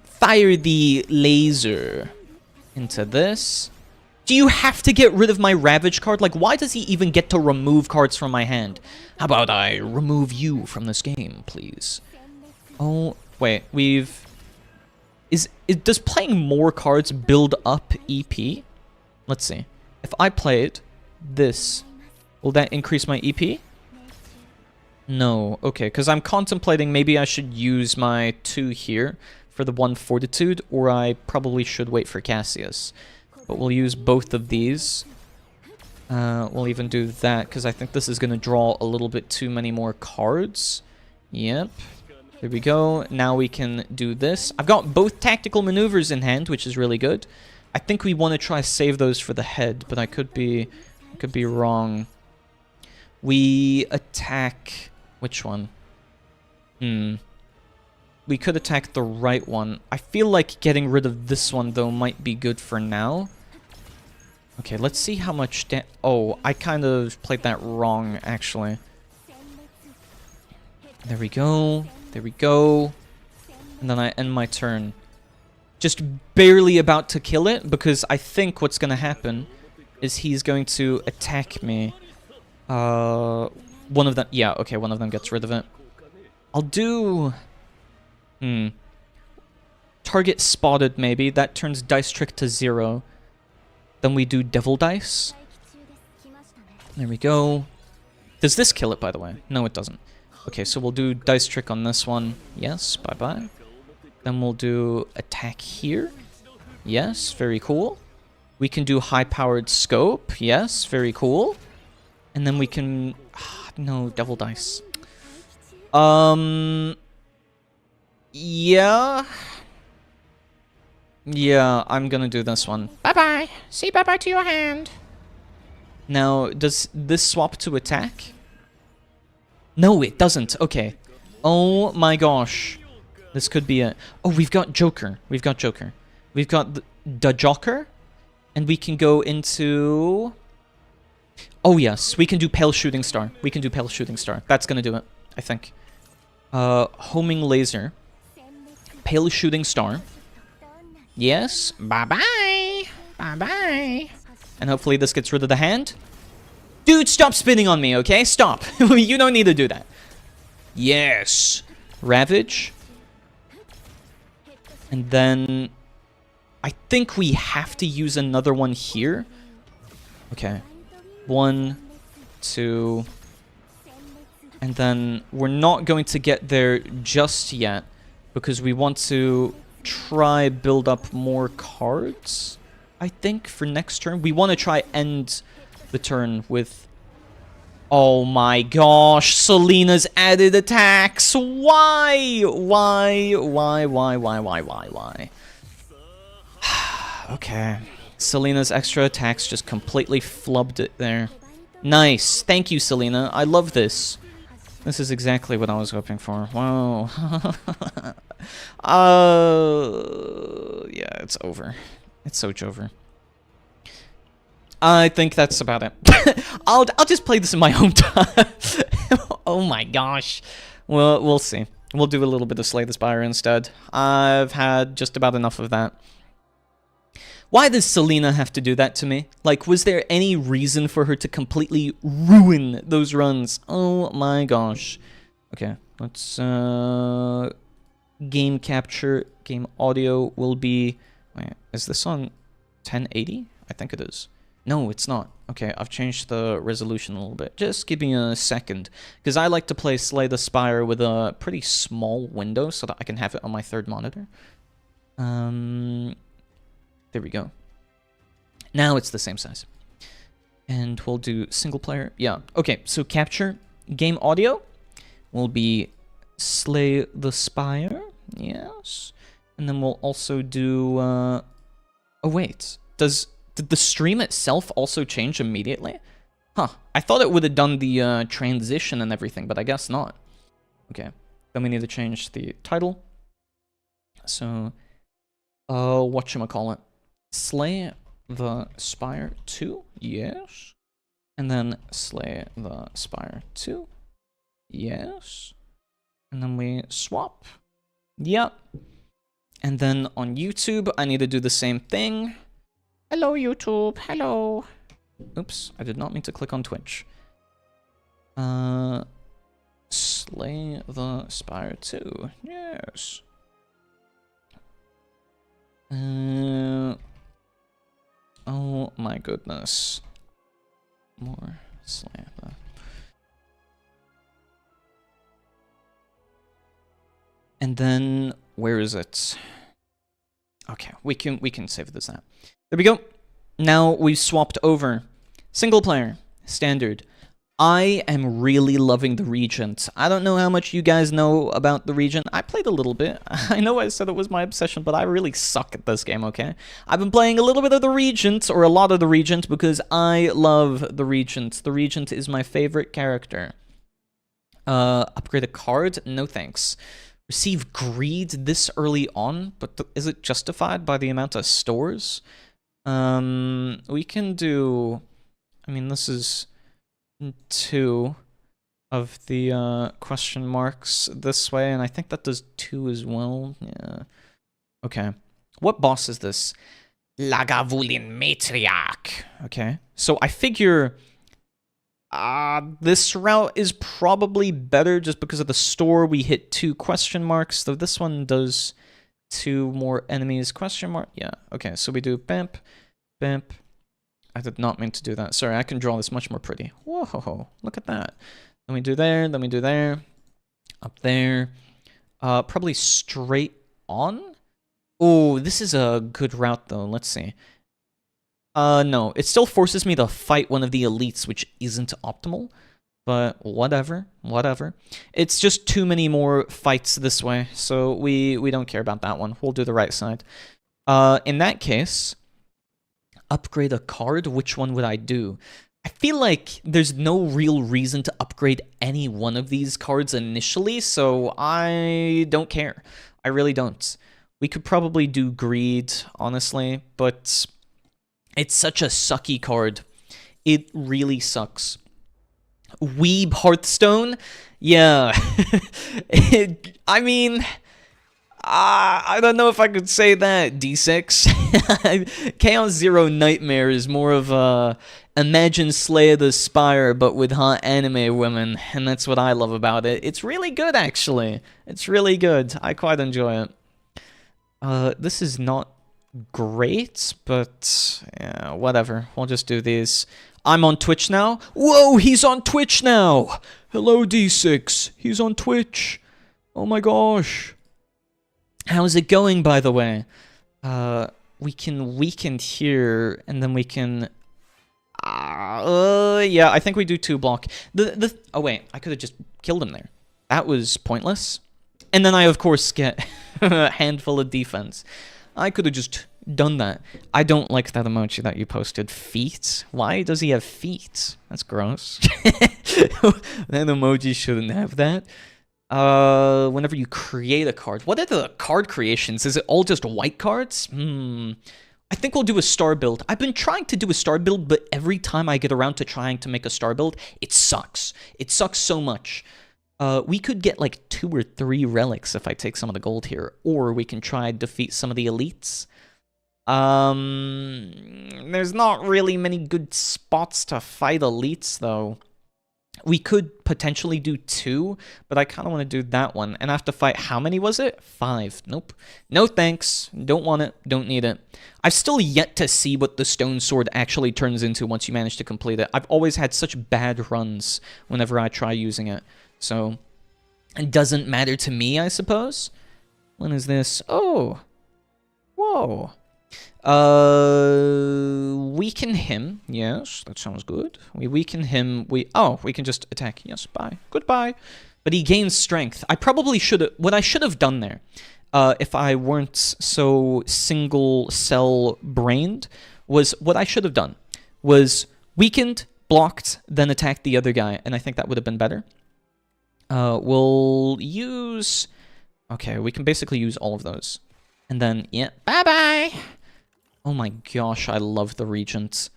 A: Fire the laser into this. Do you have to get rid of my Ravage card? Like, why does he even get to remove cards from my hand? How about I remove you from this game, please? Oh, wait, we've... Does playing more cards build up EP? Let's see. If I played this, will that increase my EP? No, okay, because I'm contemplating maybe I should use my 2 here for the 1 Fortitude, or I probably should wait for Cassius. But we'll use both of these. We'll even do that, because I think this is going to draw a little bit too many more cards. Yep. There we go. Now we can do this. I've got both tactical maneuvers in hand, which is really good. I think we want to try save those for the head, but I could be wrong. We attack... Which one? We could attack the right one. I feel like getting rid of this one, though, might be good for now. Okay, let's see how much oh, I kind of played that wrong, actually. There we go. There we go. And then I end my turn. Just barely about to kill it, because I think what's going to happen is he's going to attack me. One of them... Yeah, okay, one of them gets rid of it. I'll do... Target spotted, maybe. That turns dice trick to 0. Then we do devil dice. There we go. Does this kill it, by the way? No, it doesn't. Okay, so we'll do dice trick on this one. Yes, bye-bye. Then we'll do attack here. Yes, very cool. We can do high-powered scope. Yes, very cool. And then we can... no, devil dice. Yeah. Yeah, I'm gonna do this one. Bye-bye. Say bye-bye to your hand. Now, does this swap to attack? No, it doesn't. Okay. Oh my gosh. This could be a... Oh, we've got Joker. We've got Joker. We've got the Joker. And we can go into... Oh, yes. We can do Pale Shooting Star. We can do Pale Shooting Star. That's gonna do it, I think. Homing Laser. Pale Shooting Star. Yes. Bye-bye. Bye-bye. And hopefully this gets rid of the hand. Dude, stop spinning on me, okay? Stop. You don't need to do that. Yes. Ravage. And then... I think we have to use another one here. Okay. 1, 2... And then we're not going to get there just yet, because we want to try build up more cards, I think, for next turn. We want to try end the turn with... Oh my gosh, Selena's added attacks! Why? Why? Okay. Selena's extra attacks just completely flubbed it there. Nice. Thank you, Selena. I love this. This is exactly what I was hoping for. Wow. Yeah, it's over. It's so over. I think that's about it. I'll just play this in my own time. Oh my gosh. Well, we'll see. We'll do a little bit of Slay the Spire instead. I've had just about enough of that. Why does Selena have to do that to me? Like, was there any reason for her to completely ruin those runs? Oh my gosh. Okay, let's, game capture, game audio will be... Wait, is this on 1080? I think it is. No, it's not. Okay, I've changed the resolution a little bit. Just give me a second. Because I like to play Slay the Spire with a pretty small window so that I can have it on my third monitor. There we go. Now it's the same size. And we'll do single player. Yeah, okay, so capture game audio will be Slay the Spire. Yes. And then we'll also do... oh, wait. Did the stream itself also change immediately? Huh. I thought it would have done the transition and everything, but I guess not. Okay. Then we need to change the title. So... whatchamacallit? Slay the Spire 2, yes. And then Slay the Spire 2, yes. And then we swap. Yep. And then on YouTube, I need to do the same thing. Hello, YouTube. Hello. Oops, I did not mean to click on Twitch. Slay the Spire 2, yes. Oh my goodness. More Slay the... And then, where is it? Okay, we can save this now. There we go. Now we've swapped over. Single player, standard. I am really loving the Regent. I don't know how much you guys know about the Regent. I played a little bit. I know I said it was my obsession, but I really suck at this game, okay? I've been playing a little bit of the Regent, or a lot of the Regent, because I love the Regent. The Regent is my favorite character. Upgrade a card? No thanks. Receive greed this early on, but is it justified by the amount of stores? We can do... I mean, this is... 2 of the question marks this way, and I think that does 2 as well. Yeah. Okay. What boss is this? Lagavulin Matriarch. Okay. So I figure this route is probably better just because of the store. We hit 2 question marks, though this one does 2 more enemies question mark. Yeah. Okay. So we do bamp, bamp. I did not mean to do that. Sorry, I can draw this much more pretty. Whoa, look at that. Then we do there, then we do there. Up there. Probably straight on? Oh, this is a good route, though. Let's see. No, it still forces me to fight one of the elites, which isn't optimal. But whatever, whatever. It's just too many more fights this way, so we don't care about that one. We'll do the right side. In that case... Upgrade a card? Which one would I do? I feel like there's no real reason to upgrade any one of these cards initially, so I don't care. I really don't. We could probably do Greed, honestly, but it's such a sucky card. It really sucks. Weeb Hearthstone? Yeah. I mean... I don't know if I could say that, D6. Chaos Zero Nightmare is more of a Imagine Slay the Spire, but with hot anime women, and that's what I love about it. It's really good, actually. It's really good. I quite enjoy it. This is not great, but yeah, whatever. We'll just do these. I'm on Twitch now. Whoa, he's on Twitch now! Hello, D6. He's on Twitch. Oh my gosh. How's it going, by the way? We can weaken here, and then we can... yeah, I think we do 2 block. Oh, wait, I could have just killed him there. That was pointless. And then I, of course, get a handful of defense. I could have just done that. I don't like that emoji that you posted. Feet? Why does he have feet? That's gross. That emoji shouldn't have that. Whenever you create a card. What are the card creations? Is it all just white cards? I think we'll do a star build. I've been trying to do a star build, but every time I get around to trying to make a star build, it sucks. It sucks so much. We could get like 2 or 3 relics if I take some of the gold here, or we can try defeat some of the elites. There's not really many good spots to fight elites, though. We could potentially do 2, but I kind of want to do that one. And I have to fight, how many was it? 5. Nope. No thanks. Don't want it. Don't need it. I've still yet to see what the stone sword actually turns into once you manage to complete it. I've always had such bad runs whenever I try using it. So, it doesn't matter to me, I suppose. When is this? Oh. Whoa. Weaken him. Yes, that sounds good. We weaken him. We can just attack. Yes, bye. Goodbye. But he gains strength. I probably should have... What I should have done there, if I weren't so single-cell-brained, was what I should have done was weakened, blocked, then attacked the other guy, and I think that would have been better. We'll use... Okay, we can basically use all of those. And then, yeah, bye-bye! Oh my gosh, I love the Regent.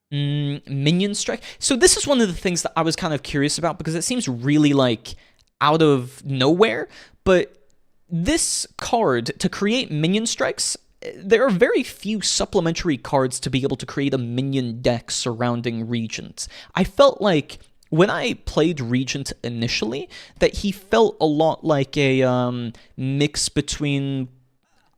A: Minion strike. So this is one of the things that I was kind of curious about, because it seems really, like, out of nowhere. But this card, to create minion strikes, there are very few supplementary cards to be able to create a minion deck surrounding Regent. I felt like, when I played Regent initially, that he felt a lot like a mix between...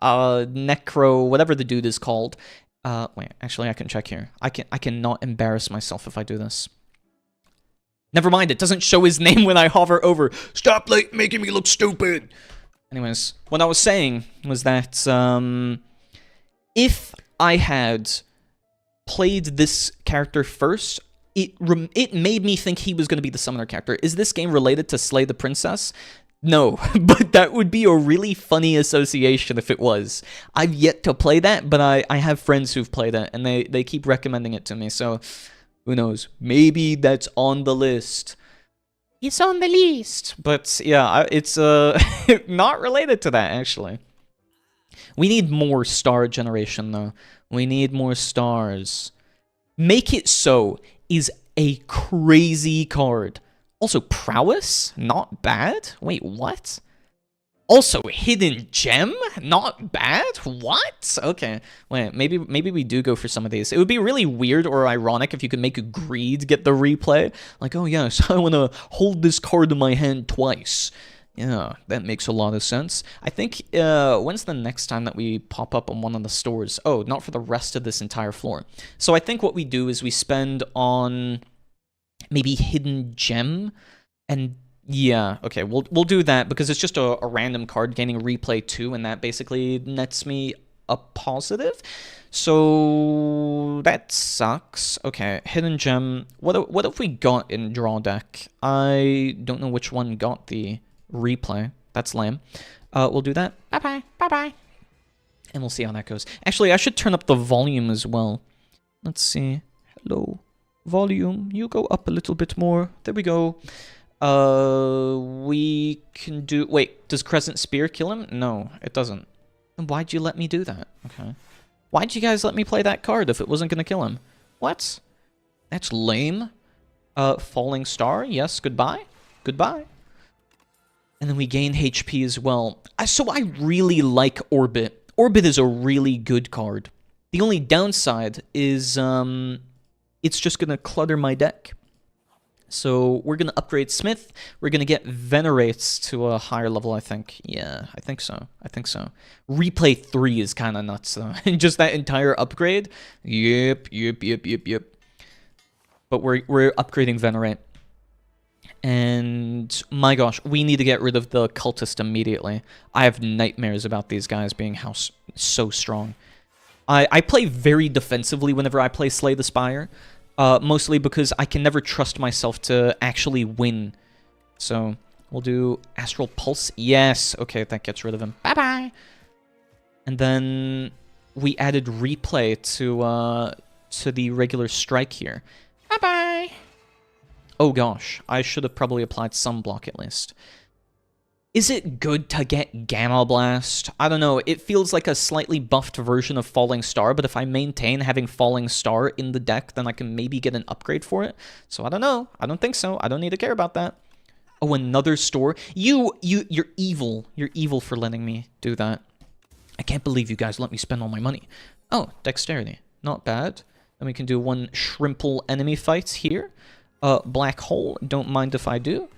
A: Necro, whatever the dude is called. Wait, actually, I can check here. I cannot embarrass myself if I do this. Never mind, it doesn't show his name when I hover over. Stop making me look stupid! Anyways, what I was saying was that, if I had played this character first, it made me think he was going to be the summoner character. Is this game related to Slay the Princess? No, but that would be a really funny association if it was. I've yet to play that, but I have friends who've played it, and they keep recommending it to me, so who knows? Maybe that's on the list. It's on the list! But yeah, it's not related to that, actually. We need more star generation, though. We need more stars. Make It So is a crazy card. Also, Prowess? Not bad? Wait, what? Also, Hidden Gem? Not bad? What? Okay, wait, maybe we do go for some of these. It would be really weird or ironic if you could make Greed get the replay. Like, oh yes, I want to hold this card in my hand twice. Yeah, that makes a lot of sense. I think, when's the next time that we pop up on one of the stores? Oh, not for the rest of this entire floor. So I think what we do is we spend on... maybe Hidden Gem, and yeah, okay, we'll do that, because it's just a random card gaining replay 2, and that basically nets me a positive, so that sucks. Okay, Hidden Gem, what have we got in draw deck? I don't know which one got the replay, that's lame. We'll do that, bye-bye, bye-bye, and we'll see how that goes. Actually, I should turn up the volume as well. Let's see, hello. Volume, you go up a little bit more. There we go. We can do... Wait, does Crescent Spear kill him? No, it doesn't. Then why'd you let me do that? Okay. Why'd you guys let me play that card if it wasn't going to kill him? What? That's lame. Falling Star, yes, goodbye. Goodbye. And then we gain HP as well. So I really like Orbit. Orbit is a really good card. The only downside is... it's just going to clutter my deck. So we're going to upgrade Smith. We're going to get Venerates to a higher level, I think. Yeah, I think so. I think so. Replay 3 is kind of nuts, though. And just that entire upgrade. Yep. But we're upgrading Venerate. And my gosh, we need to get rid of the Cultist immediately. I have nightmares about these guys being so strong. I play very defensively whenever I play Slay the Spire. Mostly because I can never trust myself to actually win. So, we'll do Astral Pulse. Yes, okay, that gets rid of him. Bye-bye! And then we added Replay to the regular strike here. Bye-bye! Oh gosh, I should have probably applied some block at least. Is it good to get Gamma Blast? I don't know, it feels like a slightly buffed version of Falling Star, but if I maintain having Falling Star in the deck, then I can maybe get an upgrade for it. So I don't know, I don't think so, I don't need to care about that. Oh, another store? You're evil. You're evil for letting me do that. I can't believe you guys let me spend all my money. Oh, dexterity. Not bad. Then we can do one shrimple enemy fights here. Black hole. Don't mind if I do.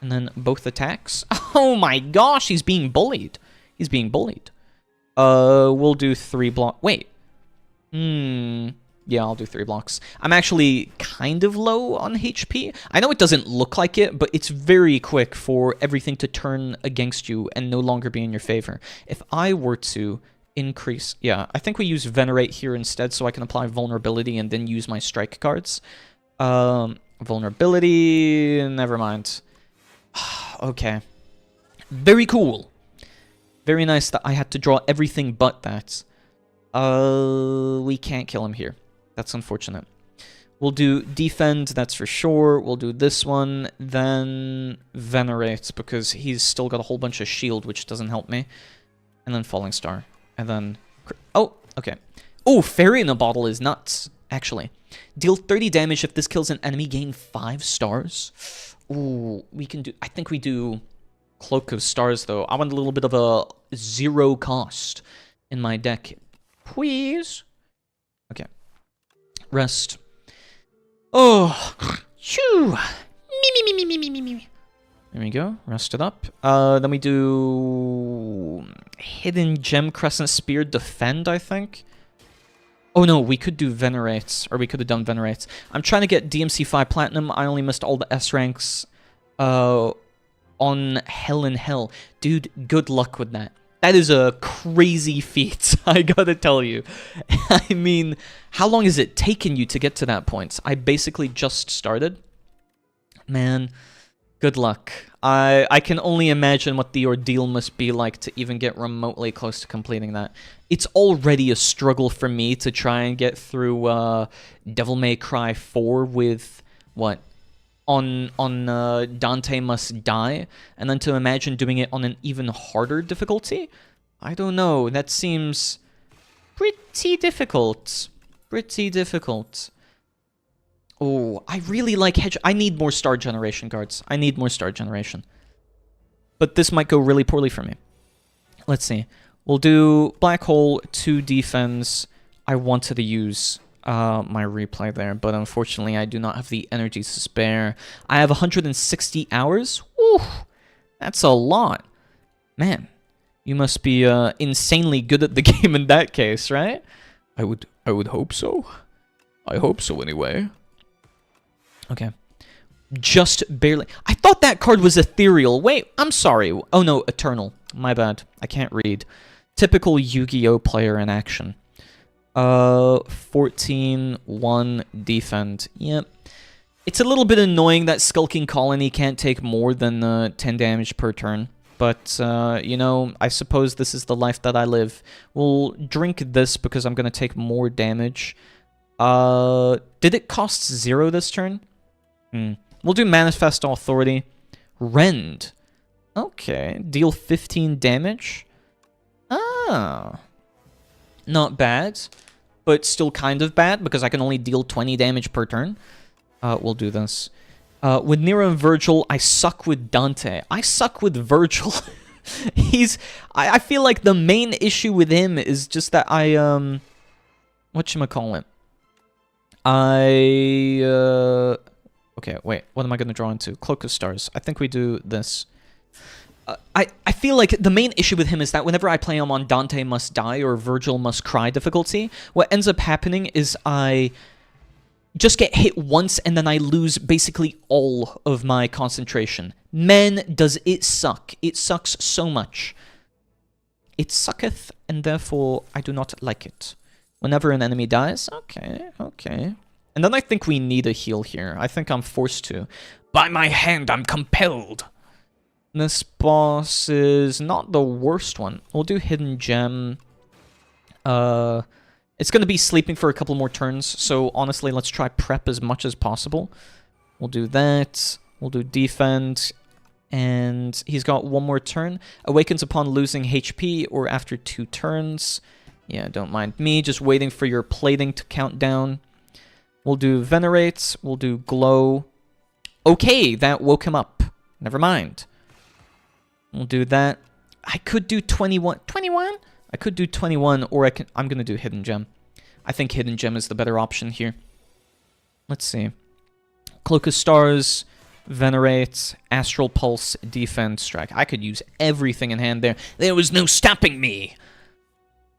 A: And then both attacks. Oh my gosh, he's being bullied. He's being bullied. We'll do 3 block. Wait. Yeah, I'll do 3 blocks. I'm actually kind of low on HP. I know it doesn't look like it, but it's very quick for everything to turn against you and no longer be in your favor. If I were to increase... Yeah, I think we use Venerate here instead so I can apply Vulnerability and then use my strike cards. Vulnerability... Never mind. Okay. Very cool. Very nice that I had to draw everything but that. We can't kill him here. That's unfortunate. We'll do Defend, that's for sure. We'll do this one, then Venerate, because he's still got a whole bunch of shield, which doesn't help me. And then Falling Star. And then... Oh, okay. Oh, Fairy in a Bottle is nuts, actually. Deal 30 damage if this kills an enemy, gain 5 stars. Ooh, we can do... I think we do Cloak of Stars, though. I want a little bit of a 0 cost in my deck. Please? Okay. Rest. Oh! Shoo! Me. There we go. Rest it up. Then we do... Hidden Gem Crescent Spear Defend, I think. Oh no, we could do Venerates, or we could have done Venerates. I'm trying to get DMC 5 Platinum. I only missed all the S ranks on Hell in Hell. Dude, good luck with that. That is a crazy feat, I gotta tell you. I mean, how long has it taken you to get to that point? I basically just started. Man, good luck. I can only imagine what the ordeal must be like to even get remotely close to completing that. It's already a struggle for me to try and get through Devil May Cry 4 with, what, on Dante Must Die, and then to imagine doing it on an even harder difficulty? I don't know, that seems pretty difficult. Pretty difficult. Oh, I really like Hedge... I need more Star Generation cards. I need more Star Generation. But this might go really poorly for me. Let's see. We'll do Black Hole, 2 defense. I wanted to use my replay there, but unfortunately I do not have the energy to spare. I have 160 hours? Woo! That's a lot. Man, you must be insanely good at the game in that case, right? I would hope so. I hope so anyway. Okay. Just barely. I thought that card was ethereal. Wait, I'm sorry. Oh no, eternal. My bad. I can't read. Typical Yu-Gi-Oh player in action. 14, 1, defend. Yep. It's a little bit annoying that Skulking Colony can't take more than 10 damage per turn. But, you know, I suppose this is the life that I live. We'll drink this because I'm going to take more damage. Did it cost 0 this turn? We'll do Manifest Authority. Rend. Okay. Deal 15 damage. Ah. Not bad. But still kind of bad because I can only deal 20 damage per turn. We'll do this. With Nero and Virgil, I suck with Dante. I suck with Virgil. I feel like the main issue with him is just that whatchamacallit? Okay, wait. What am I going to draw into? Cloak of Stars. I think we do this. I feel like the main issue with him is that whenever I play him on Dante Must Die or Virgil Must Cry difficulty, what ends up happening is I just get hit once and then I lose basically all of my concentration. Man, does it suck. It sucks so much. It sucketh, and therefore I do not like it. Whenever an enemy dies, okay. And then I think we need a heal here. I think I'm forced to. By my hand, I'm compelled. This boss is not the worst one. We'll do Hidden Gem. It's going to be sleeping for a couple more turns, so honestly, let's try prep as much as possible. We'll do that. We'll do Defend. And he's got one more turn. Awakens upon losing HP or after 2 turns. Yeah, don't mind me. Just waiting for your plating to count down. We'll do Venerate. We'll do Glow. Okay, that woke him up. Never mind. We'll do that. I could do 21. 21? I could do 21, or I'm going to do Hidden Gem. I think Hidden Gem is the better option here. Let's see. Cloak of Stars, Venerate, Astral Pulse, Defend, Strike. I could use everything in hand there. There was no stopping me!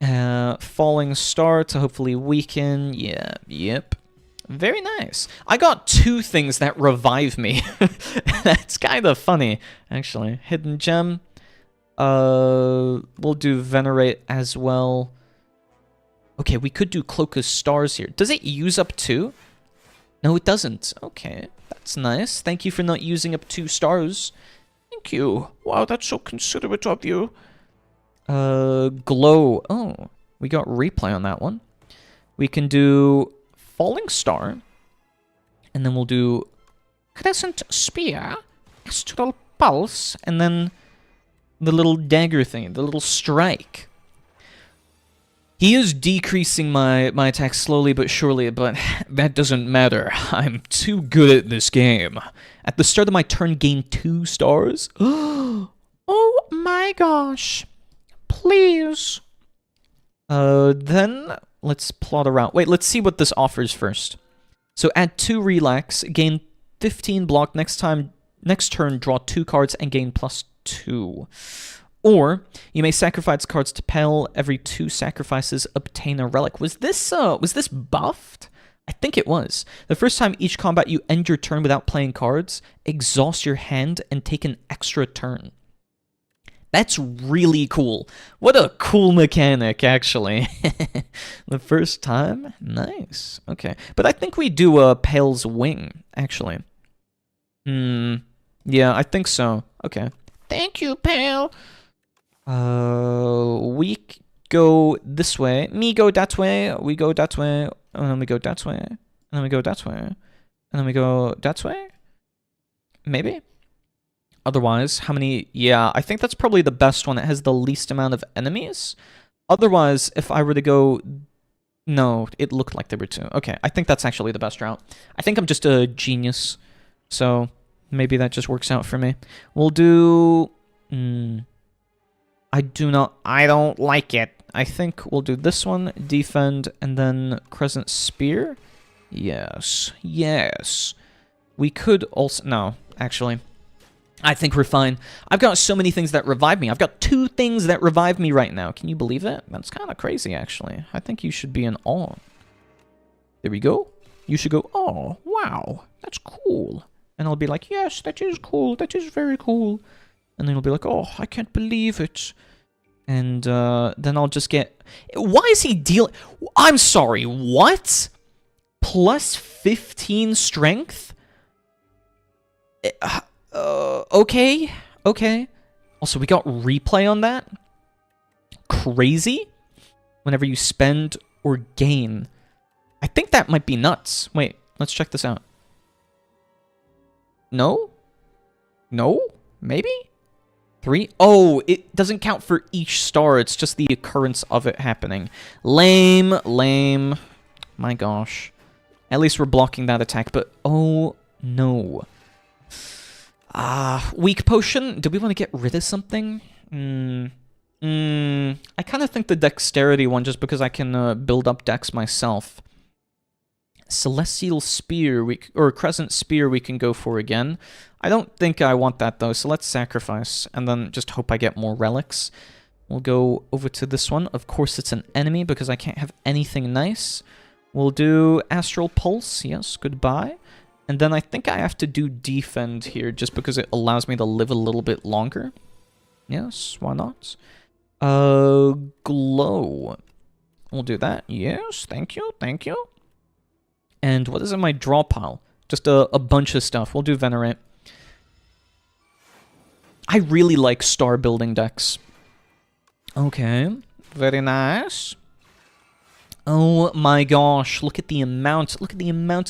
A: Falling Star to hopefully weaken. Yeah, yep. Very nice. I got 2 things that revive me. That's kind of funny, actually. Hidden Gem. We'll do Venerate as well. Okay, we could do Cloak of Stars here. Does it use up 2? No, it doesn't. Okay, that's nice. Thank you for not using up 2 stars. Thank you. Wow, that's so considerate of you. Glow. Oh, we got replay on that one. We can do Falling Star. And then we'll do Crescent Spear, Astral Pulse, and then the little dagger thing, the little strike. He is decreasing my attack slowly but surely, but that doesn't matter. I'm too good at this game. At the start of my turn, gain 2 stars. Oh my gosh. Please. Then let's plot a route. Wait, let's see what this offers first. So add 2 relax, gain 15 block next turn, draw 2 cards and gain +2. Or you may sacrifice cards to Pell. Every 2 sacrifices, obtain a relic. Was this buffed? I think it was. The first time each combat you end your turn without playing cards, exhaust your hand and take an extra turn. That's really cool. What a cool mechanic, actually. The first time? Nice. Okay. But I think we do a Pale's Wing, actually. Yeah, I think so. Okay. Thank you, Pale. We go this way. Me go that way. We go that way. And then we go that way. And then we go that way. And then we go that way? Maybe? Otherwise, how many? Yeah, I think that's probably the best one. It has the least amount of enemies. Otherwise, if I were to go... No, it looked like there were 2. Okay, I think that's actually the best route. I think I'm just a genius. So, maybe that just works out for me. We'll do... I don't like it. I think we'll do this one, Defend, and then Crescent Spear. Yes, yes. We could also... No, actually... I think we're fine. I've got so many things that revive me. I've got 2 things that revive me right now. Can you believe it? That's kind of crazy, actually. I think you should be in awe. There we go. You should go, oh, wow, that's cool. And I'll be like, yes, that is cool. That is very cool. And then you'll be like, oh, I can't believe it. And then I'll just get... Why is he dealing... I'm sorry, what? Plus 15 strength? Okay. Also, we got replay on that. Crazy. Whenever you spend or gain. I think that might be nuts. Wait, let's check this out. No? No? Maybe? 3? Oh, it doesn't count for each star. It's just the occurrence of it happening. Lame, lame. My gosh. At least we're blocking that attack, but oh no. Weak potion. Do we want to get rid of something? I kind of think the dexterity one, just because I can build up dex myself. Celestial Spear, or Crescent Spear we can go for again. I don't think I want that though, so let's sacrifice, and then just hope I get more relics. We'll go over to this one. Of course it's an enemy, because I can't have anything nice. We'll do Astral Pulse, yes, goodbye. And then I think I have to do Defend here, just because it allows me to live a little bit longer. Yes, why not? Glow. We'll do that. Yes, thank you, thank you. And what is in my draw pile? Just a bunch of stuff. We'll do Venerate. I really like star building decks. Okay, very nice. Oh my gosh, look at the amount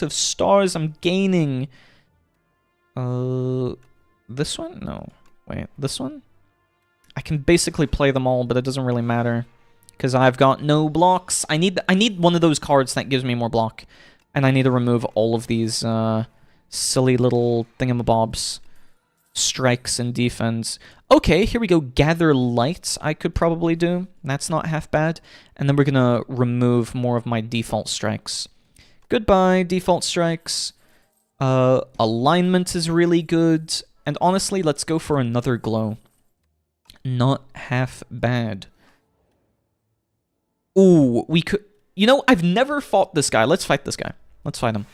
A: of stars I'm gaining. This one? No. Wait, this one? I can basically play them all, but it doesn't really matter. Because I've got no blocks. I need one of those cards that gives me more block. And I need to remove all of these silly little thingamabobs. strikes and defense. Okay, here we go. Gather lights I could probably do. That's not half bad. And then we're going to remove more of my default strikes. Goodbye, default strikes. Alignment is really good. And honestly, let's go for another glow. Not half bad. Ooh, we could... You know, I've never fought this guy. Let's fight this guy. Let's fight him.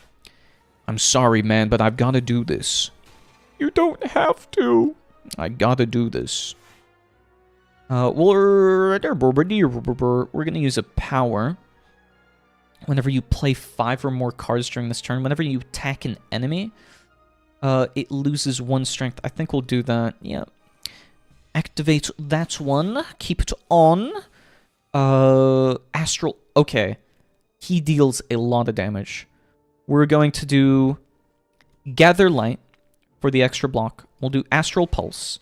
A: I'm sorry, man, but I've got to do this. You don't have to. I gotta do this. We're gonna use a power. Whenever you play 5 or more cards during this turn, whenever you attack an enemy, it loses 1 strength. I think we'll do that. Yeah. Activate that one. Keep it on. Astral. Okay. He deals a lot of damage. We're going to do Gather Light for the extra block. We'll do Astral Pulse.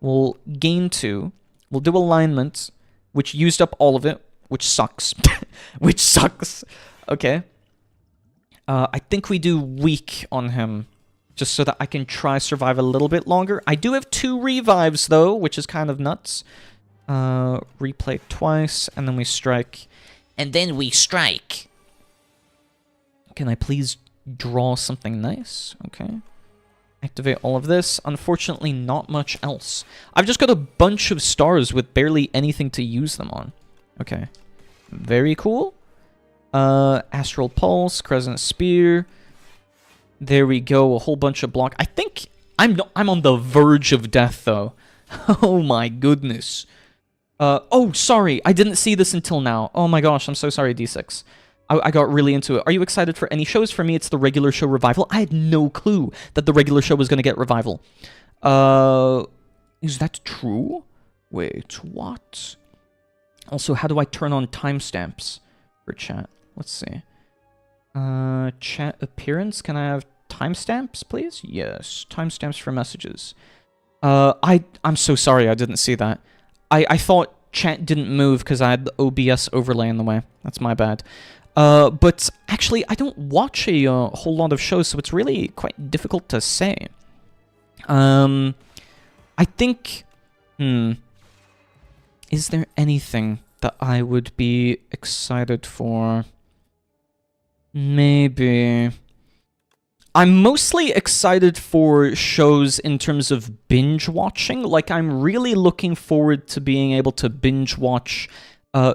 A: We'll gain 2. We'll do Alignment, which used up all of it, which sucks. Which sucks. Okay. I think we do Weak on him, just so that I can try survive a little bit longer. I do have 2 revives, though, which is kind of nuts. Replay twice, and then we strike. And then we strike. Can I please draw something nice? Okay. Activate all of this. Unfortunately, not much else. I've just got a bunch of stars with barely anything to use them on. Okay. Very cool. Astral Pulse, Crescent Spear. There we go. A whole bunch of block. I think I'm on the verge of death, though. Oh my goodness. Oh, sorry. I didn't see this until now. Oh my gosh. I'm so sorry, D6. I got really into it. Are you excited for any shows? For me, it's the regular show revival. I had no clue that the regular show was going to get revival. Is that true? Wait, what? Also, how do I turn on timestamps for chat? Let's see. Chat appearance. Can I have timestamps, please? Yes, timestamps for messages. I'm so sorry I didn't see that. I thought chat didn't move because I had the OBS overlay in the way. That's my bad. But actually, I don't watch a whole lot of shows, so it's really quite difficult to say. I think... Is there anything that I would be excited for? Maybe... I'm mostly excited for shows in terms of binge watching. Like, I'm really looking forward to being able to binge watch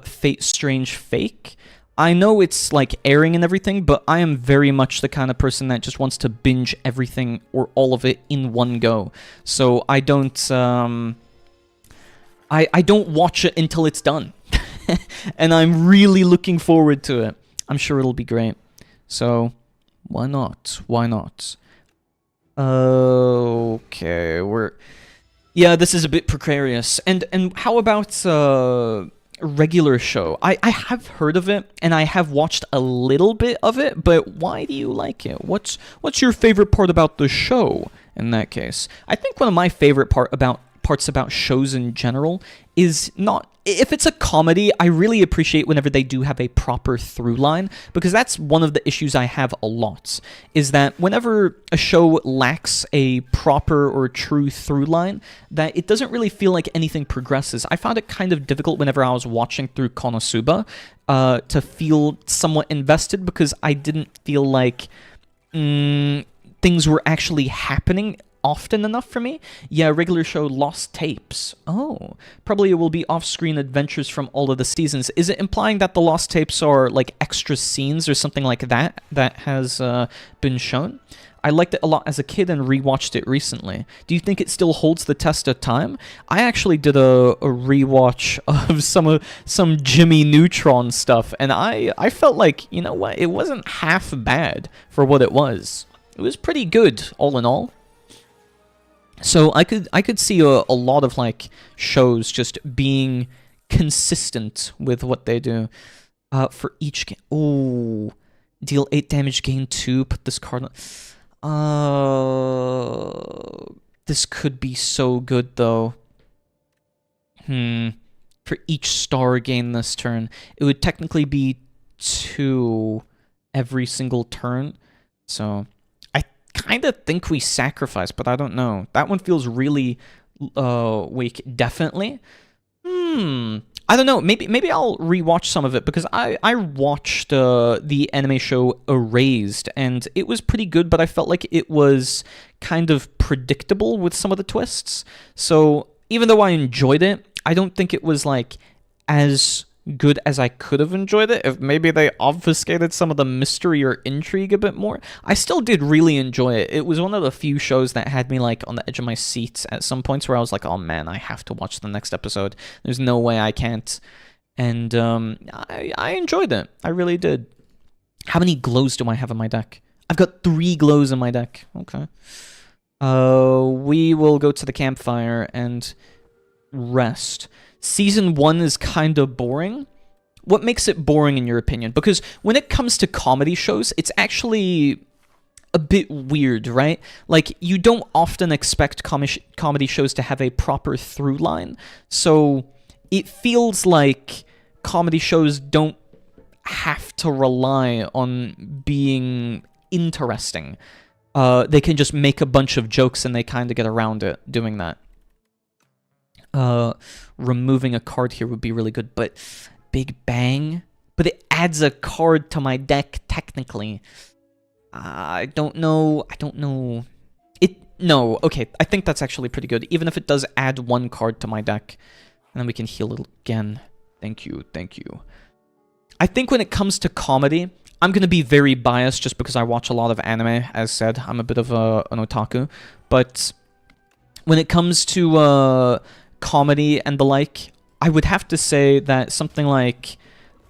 A: Fate Strange Fake. I know it's like airing and everything, but I am very much the kind of person that just wants to binge everything or all of it in one go. So I don't I don't watch it until it's done. And I'm really looking forward to it. I'm sure it'll be great. So why not? Why not? Okay, yeah, this is a bit precarious. And how about regular show? I have heard of it, and I have watched a little bit of it, but why do you like it? What's your favorite part about the show in that case? I think one of my favorite parts about shows in general is not... If it's a comedy, I really appreciate whenever they do have a proper through line, because that's one of the issues I have a lot, is that whenever a show lacks a proper or true through line, that it doesn't really feel like anything progresses. I found it kind of difficult whenever I was watching through Konosuba to feel somewhat invested, because I didn't feel like things were actually happening often enough for me. Yeah, regular show lost tapes. Oh, probably it will be off-screen adventures from all of the seasons. Is it implying that the lost tapes are like extra scenes or something like that has been shown? I liked it a lot as a kid and rewatched it recently. Do you think it still holds the test of time? I actually did a rewatch of some Jimmy Neutron stuff, and I felt like, you know what, it wasn't half bad for what it was. It was pretty good, all in all. So I could see a lot of like shows just being consistent with what they do. For each game, oh, deal 8 damage, gain 2. Put this card on. This could be so good though. For each star gain this turn, it would technically be 2 every single turn. So I kind of think we sacrificed, but I don't know. That one feels really weak. Definitely. I don't know. Maybe I'll rewatch some of it because I watched the anime show Erased, and it was pretty good, but I felt like it was kind of predictable with some of the twists. So even though I enjoyed it, I don't think it was like as good as I could have enjoyed it if maybe they obfuscated some of the mystery or intrigue a bit more. I still did really enjoy it. It was one of the few shows that had me like on the edge of my seat at some points where I was like, oh man, I have to watch the next episode. There's no way I can't. And I enjoyed it. I really did. How many glows do I have in my deck? I've got 3 glows in my deck. Okay. We will go to the campfire and rest. Season 1 is kind of boring. What makes it boring in your opinion? Because when it comes to comedy shows, it's actually a bit weird, right? Like, you don't often expect comedy shows to have a proper through line. So it feels like comedy shows don't have to rely on being interesting. They can just make a bunch of jokes and they kind of get around it doing that. Removing a card here would be really good, but Big Bang? But it adds a card to my deck, technically. I don't know. No, okay, I think that's actually pretty good, even if it does add 1 card to my deck. And then we can heal it again. Thank you. I think when it comes to comedy, I'm going to be very biased just because I watch a lot of anime. As said, I'm a bit of an otaku. But when it comes to comedy and the like, I would have to say that something like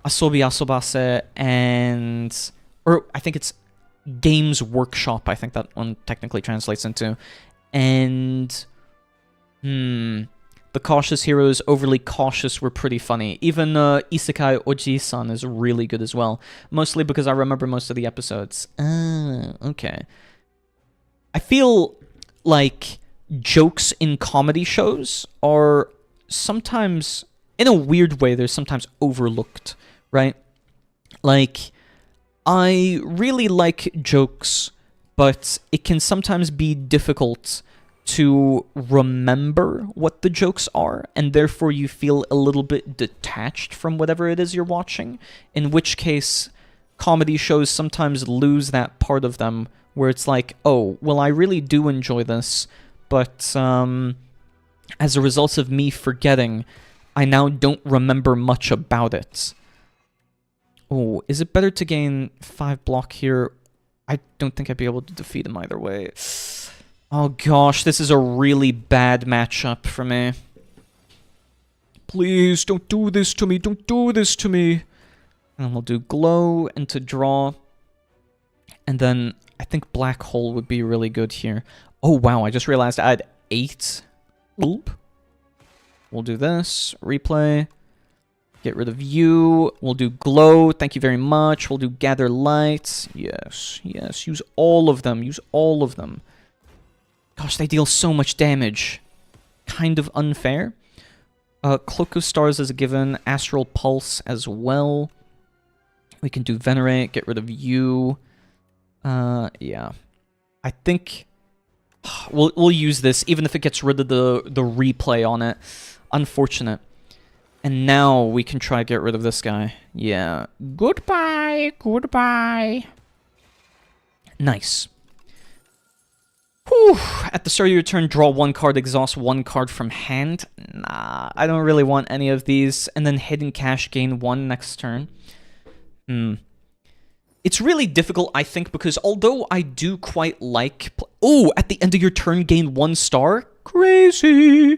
A: Asobi Asobase and... or I think it's Games Workshop, I think that one technically translates into. And... The Cautious Heroes, Overly Cautious were pretty funny. Even Isekai Oji-san is really good as well. Mostly because I remember most of the episodes. Okay. I feel like jokes in comedy shows are sometimes, in a weird way, they're sometimes overlooked, right? Like, I really like jokes, but it can sometimes be difficult to remember what the jokes are, and therefore you feel a little bit detached from whatever it is you're watching, in which case comedy shows sometimes lose that part of them where it's like, oh, well, I really do enjoy this, but as a result of me forgetting, I now don't remember much about it. Oh, is it better to gain 5 block here? I don't think I'd be able to defeat him either way. Oh gosh, this is a really bad matchup for me. Please, don't do this to me, don't do this to me. And then we'll do glow and to draw. And then I think black hole would be really good here. Oh wow, I just realized I had 8. Oop. We'll do this, replay. Get rid of you. We'll do glow, thank you very much. We'll do gather light. Yes, use all of them, use all of them. Gosh, they deal so much damage. Kind of unfair. Cloak of Stars is a given. Astral Pulse as well. We can do Venerate, get rid of you. Yeah. I think we'll use this, even if it gets rid of the replay on it. Unfortunate. And now we can try to get rid of this guy. Yeah. Goodbye. Nice. Whew. At the start of your turn, draw 1 card, exhaust 1 card from hand. Nah, I don't really want any of these. And then hidden cash, gain 1 next turn. It's really difficult, I think, because although I do quite like... Oh, at the end of your turn, gain 1 star? Crazy!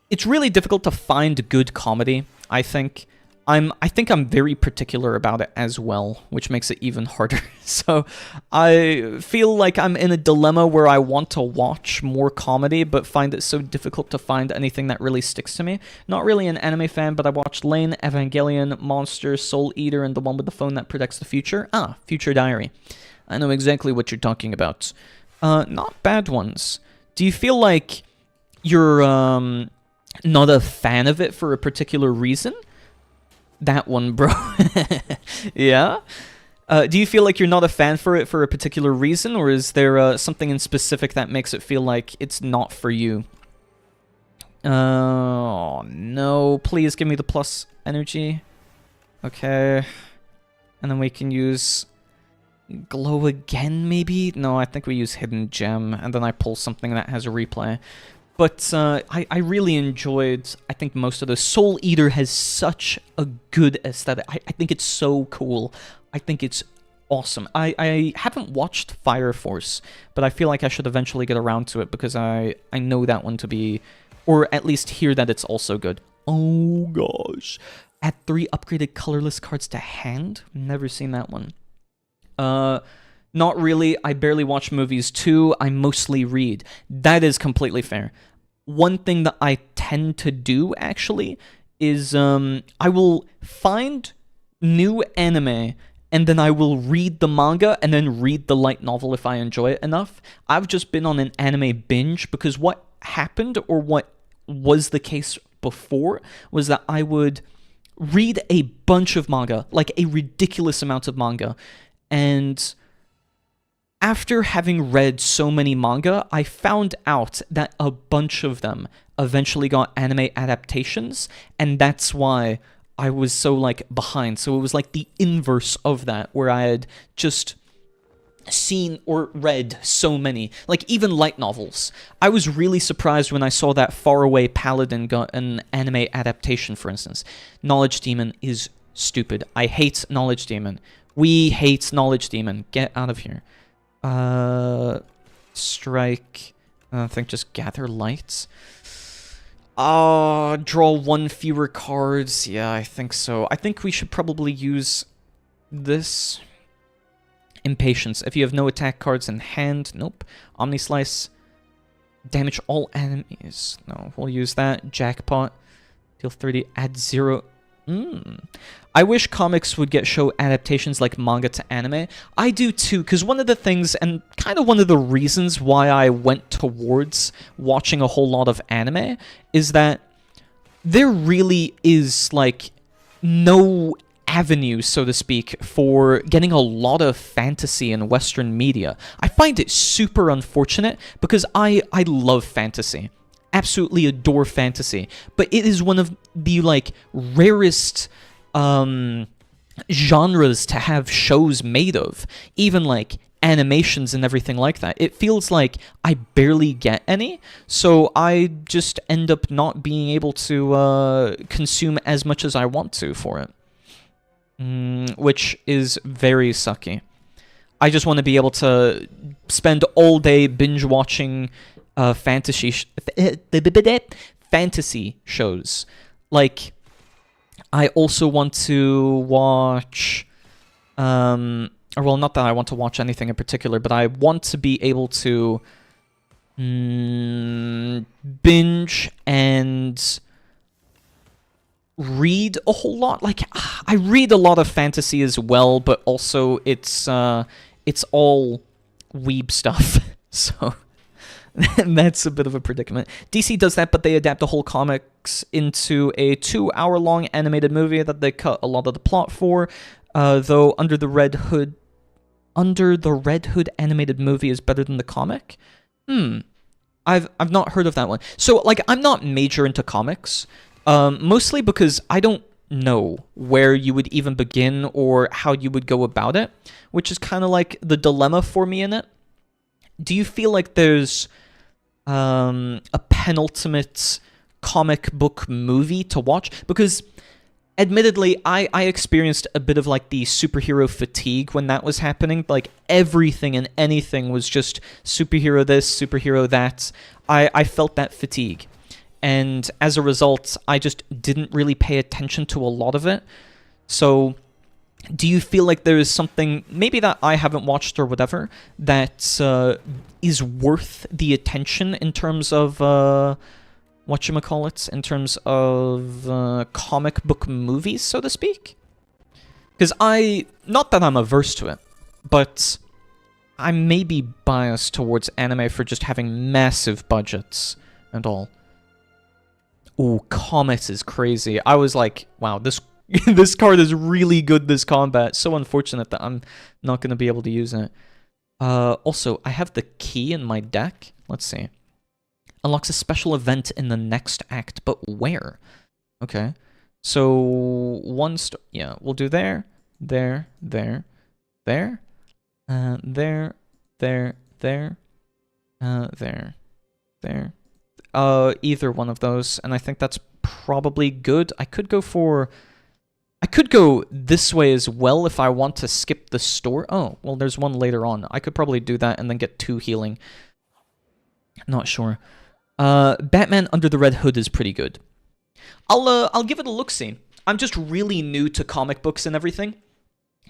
A: It's really difficult to find good comedy, I think. I think I'm very particular about it as well, which makes it even harder. So I feel like I'm in a dilemma where I want to watch more comedy, but find it so difficult to find anything that really sticks to me. Not really an anime fan, but I watched Lane, Evangelion, Monster, Soul Eater, and the one with the phone that predicts the future. Ah, Future Diary. I know exactly what you're talking about. Not bad ones. Do you feel like you're not a fan of it for a particular reason? That one, bro. Yeah? Do you feel like you're not a fan for it for a particular reason, or is there something in specific that makes it feel like it's not for you? Oh, no. Please give me the plus energy. Okay. And then we can use glow again, maybe? No, I think we use hidden gem, and then I pull something that has a replay. But I really enjoyed, I think, most of the Soul Eater has such a good aesthetic. I think it's so cool. I think it's awesome. I haven't watched Fire Force, but I feel like I should eventually get around to it because I know that one to be, or at least hear that it's also good. Oh gosh. Add 3 upgraded colorless cards to hand? Never seen that one. Not really. I barely watch movies too. I mostly read. That is completely fair. One thing that I tend to do, actually, is I will find new anime, and then I will read the manga, and then read the light novel if I enjoy it enough. I've just been on an anime binge, because what happened, or what was the case before, was that I would read a bunch of manga, like a ridiculous amount of manga, and after having read so many manga, I found out that a bunch of them eventually got anime adaptations, and that's why I was so, like, behind. So it was like the inverse of that, where I had just seen or read so many, like even light novels. I was really surprised when I saw that Faraway Paladin got an anime adaptation, for instance. Knowledge Demon is stupid. I hate Knowledge Demon. We hate Knowledge Demon. Get out of here. Strike. I think just gather lights. Draw 1 fewer cards. Yeah, I think so. I think we should probably use this. Impatience. If you have no attack cards in hand, nope. Omni Slice. Damage all enemies. No, we'll use that. Jackpot. Deal 30. Add 0. I wish comics would get show adaptations like manga to anime. I do too, because one of the things, and kind of one of the reasons why I went towards watching a whole lot of anime, is that there really is, like, no avenue, so to speak, for getting a lot of fantasy in Western media. I find it super unfortunate, because I love fantasy. Absolutely adore fantasy, but it is one of the, like, rarest genres to have shows made of, even like animations and everything like that. It feels like I barely get any, so I just end up not being able to consume as much as I want to for it, which is very sucky. I just want to be able to spend all day binge watching fantasy shows. Like, I also want to watch, or well, not that I want to watch anything in particular, but I want to be able to binge and read a whole lot. Like, I read a lot of fantasy as well, but also it's all weeb stuff, so that's a bit of a predicament. DC does that, but they adapt the whole comics into a 2-hour-long animated movie that they cut a lot of the plot for. Though Under the Red Hood animated movie is better than the comic. I've not heard of that one. So, like, I'm not major into comics, mostly because I don't know where you would even begin or how you would go about it, which is kind of like the dilemma for me in it. Do you feel like there's a penultimate comic book movie to watch? Because admittedly, I experienced a bit of, like, the superhero fatigue when that was happening. Like, everything and anything was just superhero this, superhero that. I felt that fatigue. And as a result, I just didn't really pay attention to a lot of it. So, do you feel like there is something, maybe that I haven't watched or whatever, that is worth the attention in terms of, whatchamacallit, in terms of comic book movies, so to speak? Because not that I'm averse to it, but I may be biased towards anime for just having massive budgets and all. Ooh, Comet is crazy. I was like, wow, this This card is really good this combat. So unfortunate that I'm not going to be able to use it. Also, I have the key in my deck. Let's see. Unlocks a special event in the next act, but where? Okay. So, yeah, we'll do there, there, there, there, there, there, there, there. Either one of those, and I think that's probably good. I could go this way as well if I want to skip the store. Oh, well, there's one later on. I could probably do that and then get 2 healing. Not sure. Batman Under the Red Hood is pretty good. I'll give it a look-see. I'm just really new to comic books and everything.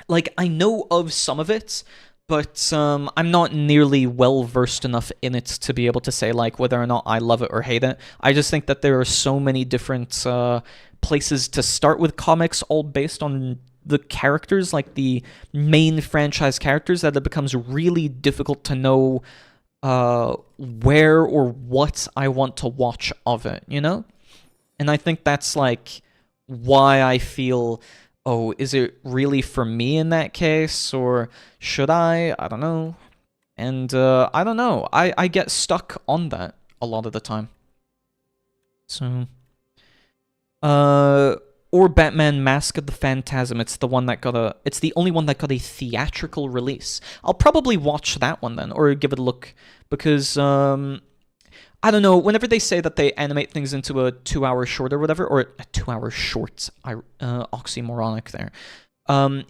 A: Like, I know of some of it, but I'm not nearly well-versed enough in it to be able to say, like, whether or not I love it or hate it. I just think that there are so many different places to start with comics, all based on the characters, like the main franchise characters, that it becomes really difficult to know where or what I want to watch of it, you know? And I think that's, like, why I feel, oh, is it really for me in that case, or should I? I don't know. And I don't know. I get stuck on that a lot of the time. So, or Batman Mask of the Phantasm. It's the one that it's the only one that got a theatrical release. I'll probably watch that one then, or give it a look, because I don't know, whenever they say that they animate things into a 2-hour short or whatever, or a 2-hour short, oxymoronic there,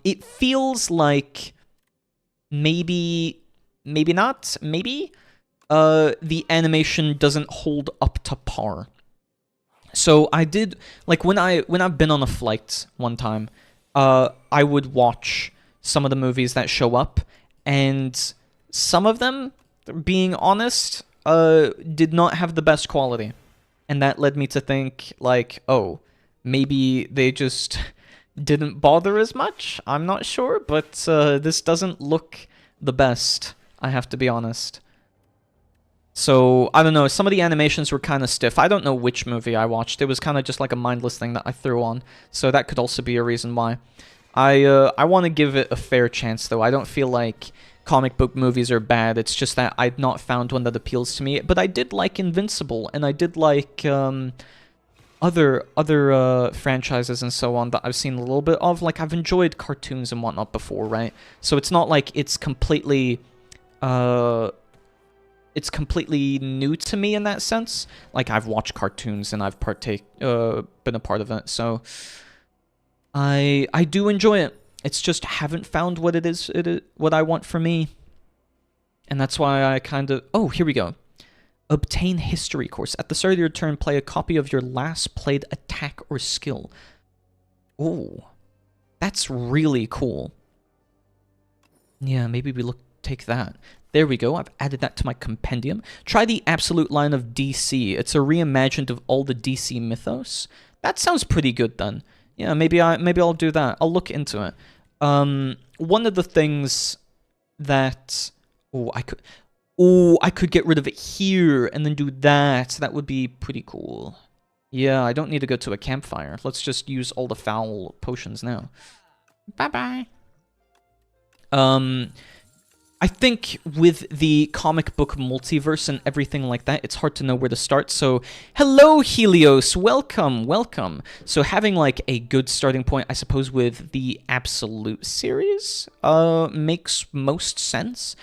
A: it feels like maybe not, the animation doesn't hold up to par. So I did, like, when I've been on a flight one time, I would watch some of the movies that show up, and some of them, being honest, did not have the best quality. And that led me to think, like, oh, maybe they just didn't bother as much? I'm not sure, but this doesn't look the best, I have to be honest. So, I don't know, some of the animations were kind of stiff. I don't know which movie I watched. It was kind of just like a mindless thing that I threw on. So that could also be a reason why. I want to give it a fair chance, though. I don't feel like comic book movies are bad. It's just that I've not found one that appeals to me. But I did like Invincible, and I did like other franchises and so on that I've seen a little bit of. Like, I've enjoyed cartoons and whatnot before, right? So it's not like it's completely new to me in that sense. Like, I've watched cartoons and I've been a part of it. So I do enjoy it. It's just haven't found what it is what I want for me. And that's why I kind of... Oh, here we go. Obtain history course. At the start of your turn, play a copy of your last played attack or skill. Oh, that's really cool. Yeah, maybe we take that. There we go. I've added that to my compendium. Try the Absolute line of DC. It's a reimagined of all the DC mythos. That sounds pretty good then. Yeah, maybe I'll do that. I'll look into it. One of the things that I could get rid of it here and then do that. That would be pretty cool. Yeah, I don't need to go to a campfire. Let's just use all the foul potions now. Bye-bye. I think with the comic book multiverse and everything like that, it's hard to know where to start. So, hello, Helios. Welcome, welcome. So having, like, a good starting point, I suppose, with the Absolute series makes most sense.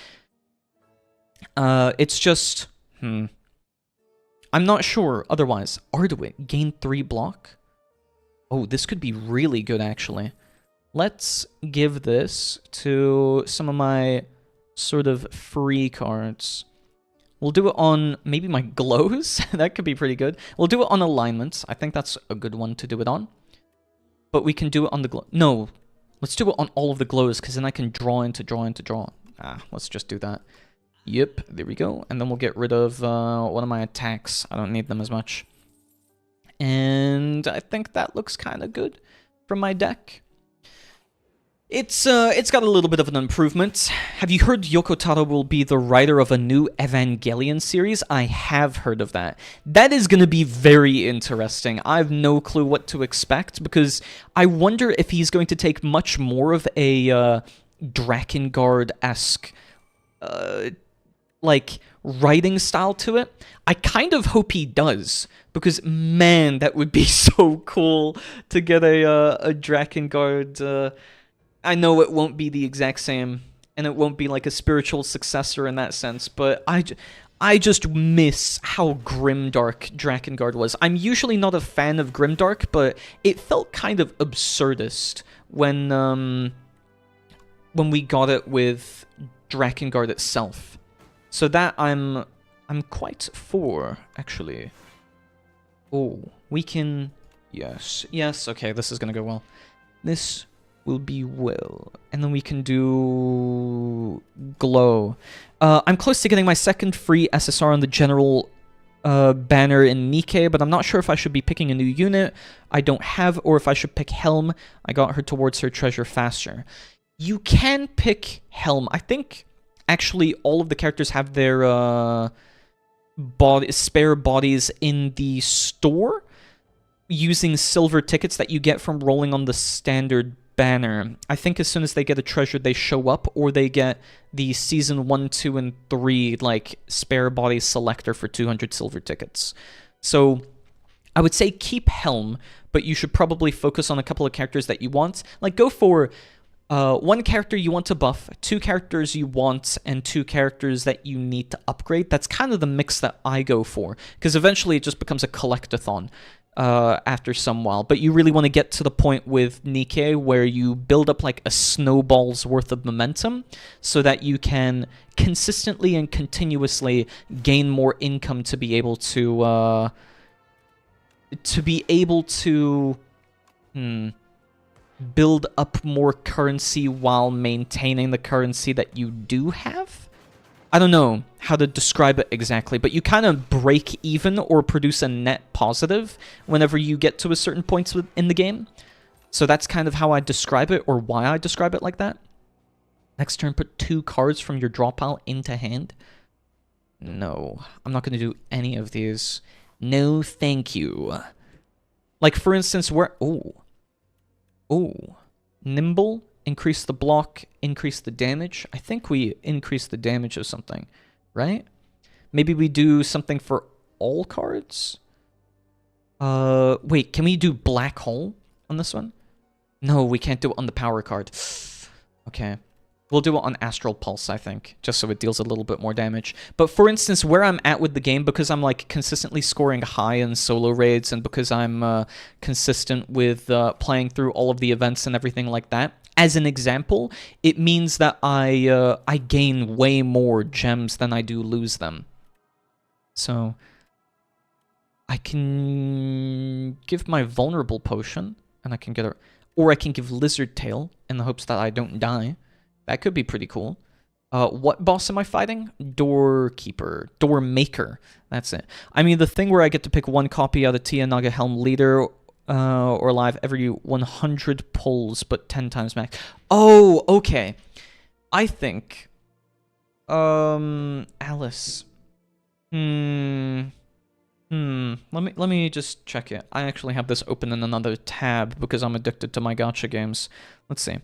A: It's just... I'm not sure otherwise. Arduit, gain 3 block. Oh, this could be really good, actually. Let's give this to some of my sort of free cards. We'll do it on maybe my glows. That could be pretty good. We'll do it on alignments. I think that's a good one to do it on. But we can do it on the glow. No, let's do it on all of the glows, because then I can draw. Let's just do that. Yep, there we go. And then we'll get rid of one of my attacks. I don't need them as much. And I think that looks kind of good from my deck. It's got a little bit of an improvement. Have you heard Yoko Taro will be the writer of a new Evangelion series? I have heard of that. That is going to be very interesting. I have no clue what to expect, because I wonder if he's going to take much more of a Drakengard-esque like writing style to it. I kind of hope he does, because man, that would be so cool to get a Drakengard. I know it won't be the exact same, and it won't be like a spiritual successor in that sense, but I just miss how grimdark Drakengard was. I'm usually not a fan of grimdark, but it felt kind of absurdist when we got it with Drakengard itself. So that I'm quite for, actually. Oh, we can... Yes, okay, this is gonna go well. This will be well. And then we can do... Glow. I'm close to getting my second free SSR on the general banner in Nikkei, but I'm not sure if I should be picking a new unit I don't have, or if I should pick Helm. I got her towards her treasure faster. You can pick Helm. I think, actually, all of the characters have their spare bodies in the store, using silver tickets that you get from rolling on the standard banner. I think as soon as they get a treasure, they show up, or they get the season 1, 2, and 3 like spare body selector for 200 silver tickets. So I would say keep Helm, but you should probably focus on a couple of characters that you want. Like, go for one character you want to buff, 2 characters you want, and 2 characters that you need to upgrade. That's kind of the mix that I go for, because eventually it just becomes a collectathon after some while. But you really want to get to the point with Nikkei where you build up like a snowball's worth of momentum, so that you can consistently and continuously gain more income to be able to build up more currency while maintaining the currency that you do have. I don't know how to describe it exactly, but you kind of break even or produce a net positive whenever you get to a certain point in the game. So that's kind of how I describe it, or why I describe it like that. Next turn, put 2 cards from your draw pile into hand. No, I'm not going to do any of these. No, thank you. Like, for instance, where... Oh, nimble, increase the block, increase the damage. I think we increase the damage of something, right? Maybe we do something for all cards? Wait, can we do black hole on this one? No, we can't do it on the power card. Okay. We'll do it on Astral Pulse, I think, just so it deals a little bit more damage. But for instance, where I'm at with the game, because I'm like consistently scoring high in solo raids, and because I'm consistent with playing through all of the events and everything like that, as an example, it means that I gain way more gems than I do lose them. So I can give my Vulnerable Potion, and I can get a... Or I can give Lizard Tail in the hopes that I don't die. That could be pretty cool. What boss am I fighting? Doorkeeper. Doormaker. That's it. I mean, the thing where I get to pick 1 copy out of Tia Naga Helm Leader or Live every 100 pulls, but 10 times max. Oh, okay. I think... Alice. Let me just check it. I actually have this open in another tab because I'm addicted to my gacha games. Let's see.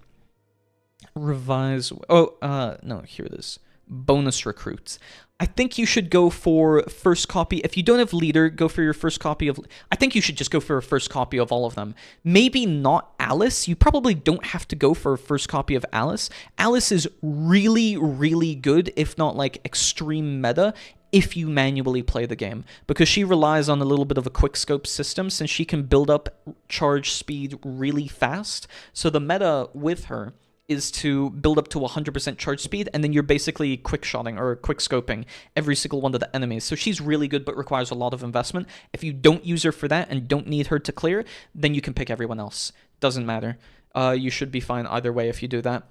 A: Revise... no, here it is. Bonus recruits. I think you should go for first copy. If you don't have leader, go for your first copy of... I think you should just go for a first copy of all of them. Maybe not Alice. You probably don't have to go for a first copy of Alice. Alice is really, really good, if not like extreme meta, if you manually play the game, because she relies on a little bit of a quickscope system, since she can build up charge speed really fast. So the meta with her is to build up to 100% charge speed, and then you're basically quick-shotting or quick-scoping every single one of the enemies. So she's really good, but requires a lot of investment. If you don't use her for that and don't need her to clear, then you can pick everyone else. Doesn't matter. You should be fine either way if you do that.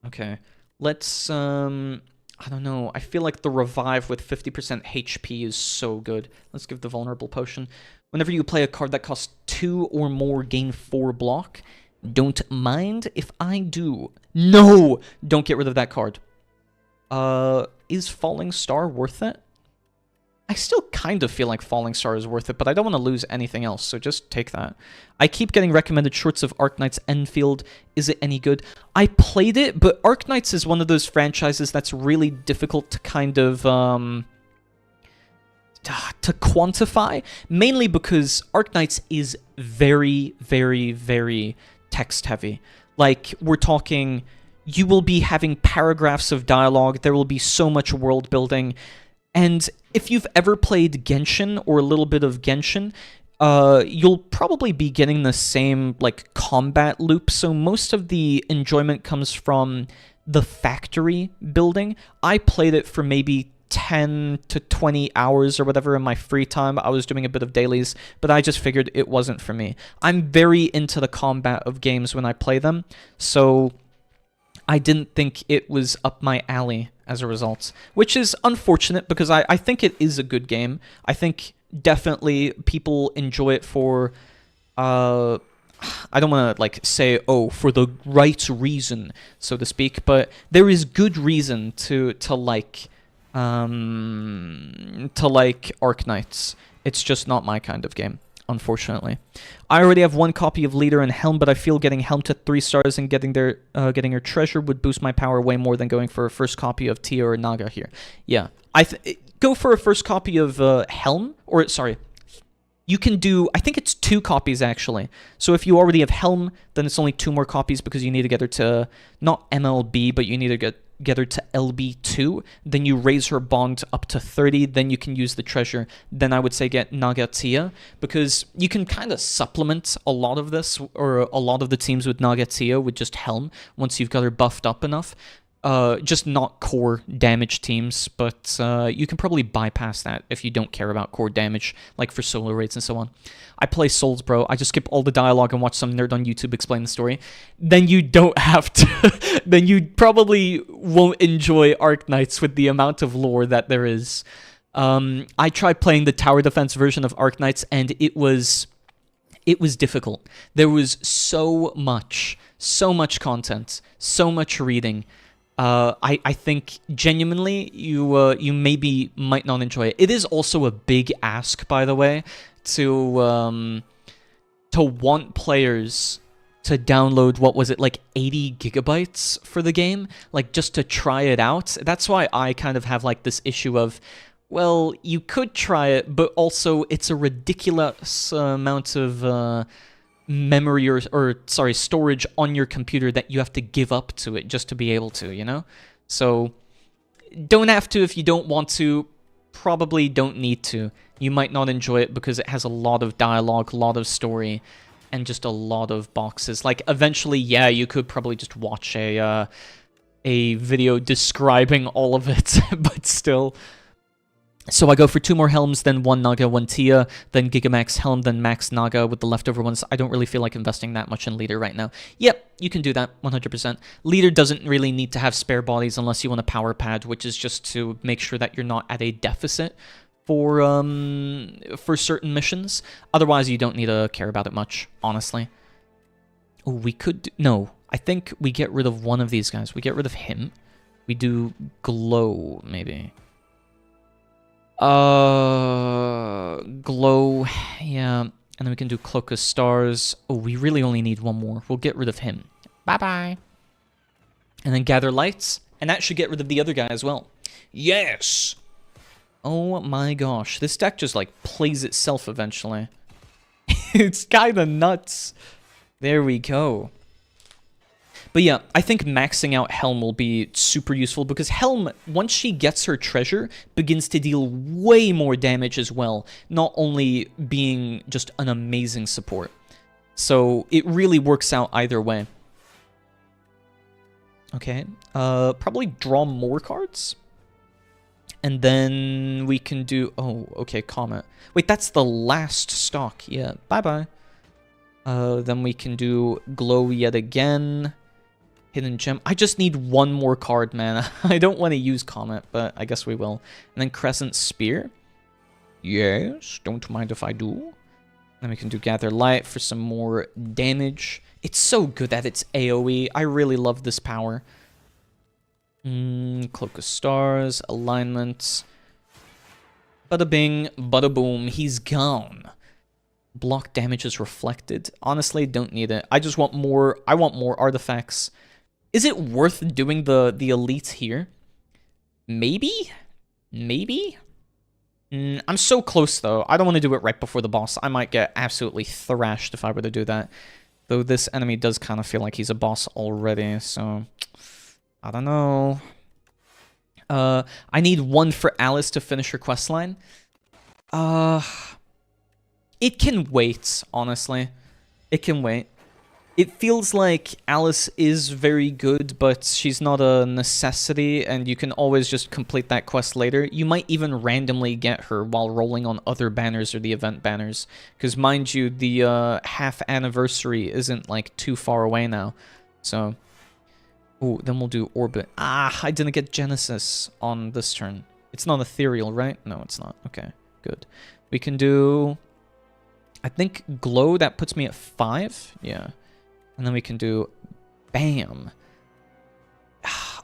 A: Okay. Let's, I don't know. I feel like the revive with 50% HP is so good. Let's give the vulnerable potion. Whenever you play a card that costs 2 or more, gain 4 block. Don't mind if I do. No! Don't get rid of that card. Is Falling Star worth it? I still kind of feel like Falling Star is worth it, but I don't want to lose anything else, so just take that. I keep getting recommended shorts of Arknights Enfield. Is it any good? I played it, but Arknights is one of those franchises that's really difficult to kind of, to quantify, mainly because Arknights is very, very, very text-heavy. Like, we're talking, you will be having paragraphs of dialogue, there will be so much world building, and if you've ever played Genshin or a little bit of Genshin, you'll probably be getting the same, like, combat loop, so most of the enjoyment comes from the factory building. I played it for maybe 10 to 20 hours or whatever in my free time. I was doing a bit of dailies, but I just figured it wasn't for me. I'm very into the combat of games when I play them, so I didn't think it was up my alley as a result, which is unfortunate because I think it is a good game. I think definitely people enjoy it for, I don't want to like say, oh, for the right reason, so to speak, but there is good reason to like Arknights. It's just not my kind of game, unfortunately. I already have one copy of Leader and Helm, but I feel getting Helm to 3 stars and getting her treasure would boost my power way more than going for a first copy of Tia or Naga here. Yeah, go for a first copy of Helm, or sorry, you can do, I think it's 2 copies actually. So if you already have Helm, then it's only 2 more copies because you need to get her to, not MLB, but you need to get her to LB2, then you raise her bond up to 30, then you can use the treasure. Then I would say get Naga Tia, because you can kind of supplement a lot of this, or a lot of the teams with Naga Tia with just Helm, once you've got her buffed up enough. Just not core damage teams, but you can probably bypass that if you don't care about core damage, like for solo raids and so on. I play Souls, bro. I just skip all the dialogue and watch some nerd on YouTube explain the story. Then you don't have to. Then you probably won't enjoy Arknights with the amount of lore that there is. I tried playing the tower defense version of Arknights, and it was difficult. There was so much content, so much reading. I think genuinely you maybe might not enjoy it. It is also a big ask, by the way, to want players to download, what was it, like 80 gigabytes for the game, like just to try it out. That's why I kind of have like this issue of, well, you could try it, but also it's a ridiculous amount of memory or storage on your computer that you have to give up to it just to be able to, you know? So don't have to if you don't want to, probably don't need to. You might not enjoy it because it has a lot of dialogue, a lot of story, and just a lot of boxes. Like, eventually, yeah, you could probably just watch a video describing all of it, but still. So I go for 2 more Helms, then 1 Naga, 1 Tia, then Gigamax Helm, then Max Naga with the leftover ones. I don't really feel like investing that much in Leader right now. Yep, you can do that, 100%. Leader doesn't really need to have spare bodies unless you want a power pad, which is just to make sure that you're not at a deficit for certain missions. Otherwise, you don't need to care about it much, honestly. Oh, we could... No, I think we get rid of one of these guys. We get rid of him. We do Glow, maybe. Glow, yeah, and then we can do Cloak of Stars. Oh, we really only need 1 more. We'll get rid of him. Bye-bye. And then Gather Lights, and that should get rid of the other guy as well. Yes! Oh my gosh, this deck just, like, plays itself eventually. It's kinda nuts. There we go. But yeah, I think maxing out Helm will be super useful because Helm, once she gets her treasure, begins to deal way more damage as well, not only being just an amazing support. So it really works out either way. Okay, probably draw more cards. And then we can do... Oh, okay, Comet. Wait, that's the last stock. Yeah, bye-bye. Then we can do Glow yet again. Hidden Gem. I just need 1 more card, man. I don't want to use Comet, but I guess we will. And then Crescent Spear. Yes, don't mind if I do. Then we can do Gather Light for some more damage. It's so good at its AoE. I really love this power. Cloak of Stars, alignment. Bada bing, bada boom, he's gone. Block damage is reflected. Honestly, don't need it. I just want more. I want more artifacts. Is it worth doing the elites here? Maybe? Maybe? I'm so close, though. I don't want to do it right before the boss. I might get absolutely thrashed if I were to do that. Though this enemy does kind of feel like he's a boss already, so... I don't know. I need one for Alice to finish her questline. It can wait, honestly. It can wait. It feels like Alice is very good, but she's not a necessity, and you can always just complete that quest later. You might even randomly get her while rolling on other banners or the event banners. Because, mind you, the half anniversary isn't, like, too far away now. So, ooh, then we'll do Orbit. Ah, I didn't get Genesis on this turn. It's not ethereal, right? No, it's not. Okay, good. We can do, I think, Glow. That puts me at 5. Yeah. And then we can do Bam.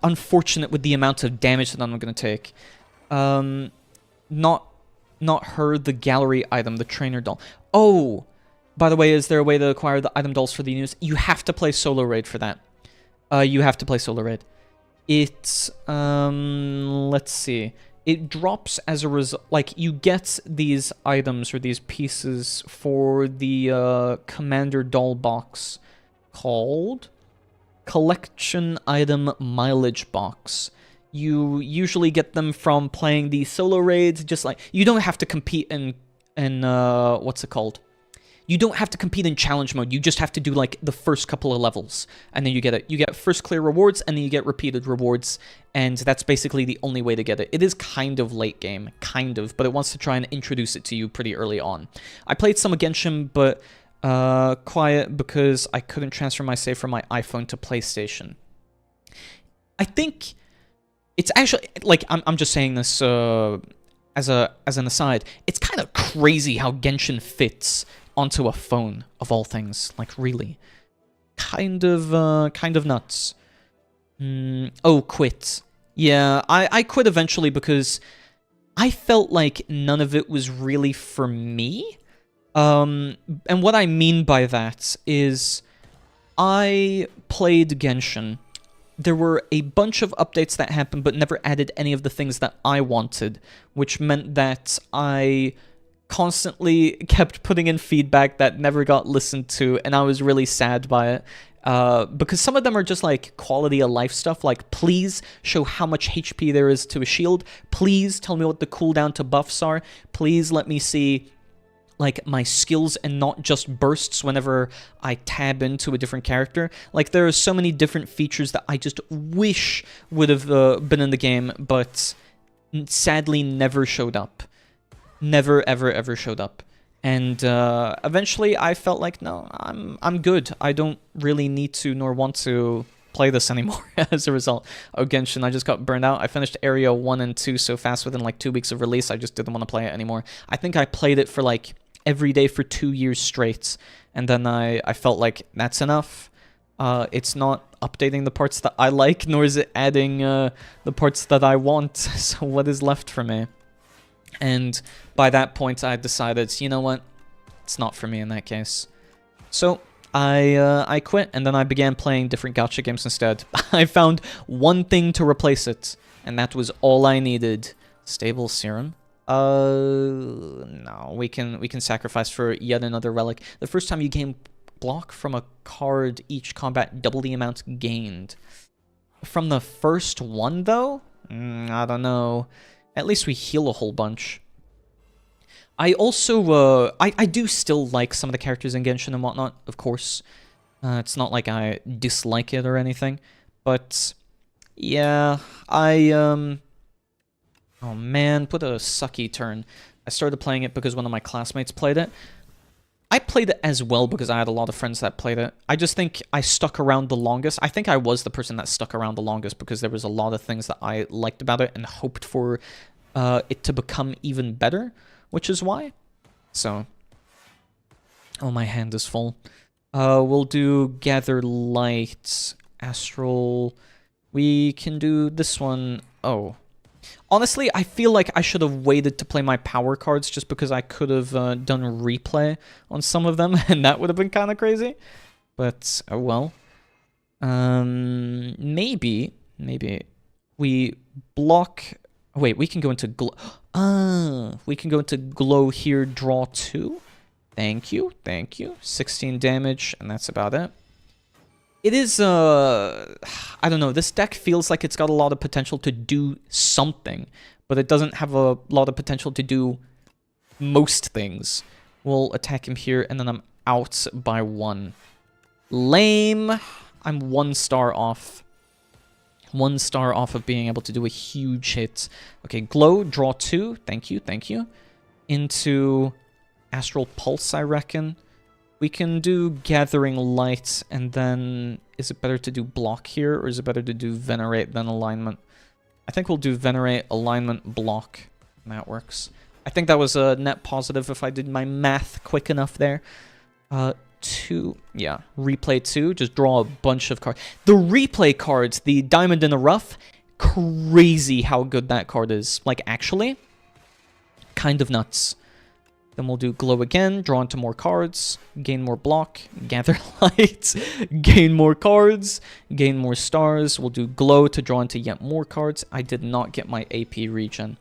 A: Unfortunate with the amount of damage that I'm going to take. Not her, the gallery item, the trainer doll. Oh, by the way, is there a way to acquire the item dolls for the news? You have to play solo raid for that. You have to play solo raid. It's, let's see. It drops as a result, like, you get these items or these pieces for the commander doll box called Collection Item Mileage Box. You usually get them from playing the solo raids, just like, you don't have to compete in what's it called? You don't have to compete in challenge mode, you just have to do, like, the first couple of levels, and then you get it. You get first clear rewards, and then you get repeated rewards, and that's basically the only way to get it. It is kind of late game, kind of, but it wants to try and introduce it to you pretty early on. I played some Genshin, but quiet because I couldn't transfer my save from my iPhone to PlayStation. I think it's actually, like, I'm just saying this as an aside. It's kind of crazy how Genshin fits onto a phone of all things. Like, really, kind of nuts. Oh, quit. Yeah, I quit eventually because I felt like none of it was really for me. And what I mean by that is I played Genshin. There were a bunch of updates that happened, but never added any of the things that I wanted, which meant that I constantly kept putting in feedback that never got listened to, and I was really sad by it. Because some of them are just like quality of life stuff, like, please show how much HP there is to a shield, please tell me what the cooldown to buffs are, please let me see, like, my skills and not just bursts whenever I tab into a different character. Like, there are so many different features that I just wish would have been in the game, but sadly never showed up. Never, ever, ever showed up. And eventually I felt like, no, I'm good. I don't really need to nor want to play this anymore as a result of Genshin. I just got burned out. I finished Area 1 and 2 so fast within like 2 weeks of release, I just didn't want to play it anymore. I think I played it for like every day for 2 years straight, and then I felt like that's enough. It's not updating the parts that I like, nor is it adding the parts that I want, so what is left for me? And by that point I decided, you know what, it's not for me in that case. So I quit, and then I began playing different gacha games instead. I found one thing to replace it, and that was all I needed. Stable Serum. No, we can sacrifice for yet another relic. The first time you gain block from a card each combat, double the amount gained. From the first one, though? I don't know. At least we heal a whole bunch. I also, I do still like some of the characters in Genshin and whatnot, of course. It's not like I dislike it or anything. But, yeah, oh man, what a sucky turn. I started playing it because one of my classmates played it. I played it as well because I had a lot of friends that played it. I just think I stuck around the longest. I think I was the person that stuck around the longest because there was a lot of things that I liked about it and hoped for it to become even better, which is why. So, Oh, my hand is full. We'll do Gather Light, Astral. We can do this one. Oh. Honestly, I feel like I should have waited to play my power cards just because I could have done replay on some of them, and that would have been kind of crazy. But, oh well. Maybe we block... Wait, we can go into glow... we can go into glow here, draw 2. Thank you. 16 damage, and that's about it. It is, I don't know, this deck feels like it's got a lot of potential to do something, but it doesn't have a lot of potential to do most things. We'll attack him here, and then I'm out by 1. Lame. I'm 1 star off. 1 star off of being able to do a huge hit. Okay, glow, draw 2. Thank you. Into Astral Pulse, I reckon. We can do Gathering Light, and then... Is it better to do Block here, or is it better to do Venerate than Alignment? I think we'll do Venerate, Alignment, Block, and that works. I think that was a net positive if I did my math quick enough there. 2, yeah, replay 2, just draw a bunch of cards. The replay cards, the Diamond in the Rough, crazy how good that card is. Like, actually, kind of nuts. Then we'll do glow again, draw into more cards, gain more block, gather light, gain more cards, gain more stars. We'll do glow to draw into yet more cards. I did not get my AP regen.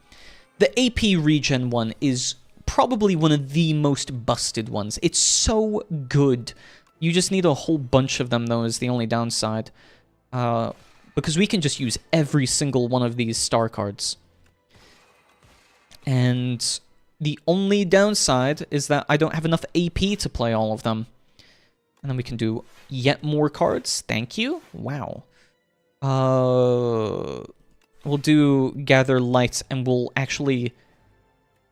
A: The AP regen one is probably one of the most busted ones. It's so good. You just need a whole bunch of them, though, is the only downside. Because we can just use every single one of these star cards. And the only downside is that I don't have enough AP to play all of them. And then we can do yet more cards. Thank you. Wow. We'll do Gather Light, and we'll actually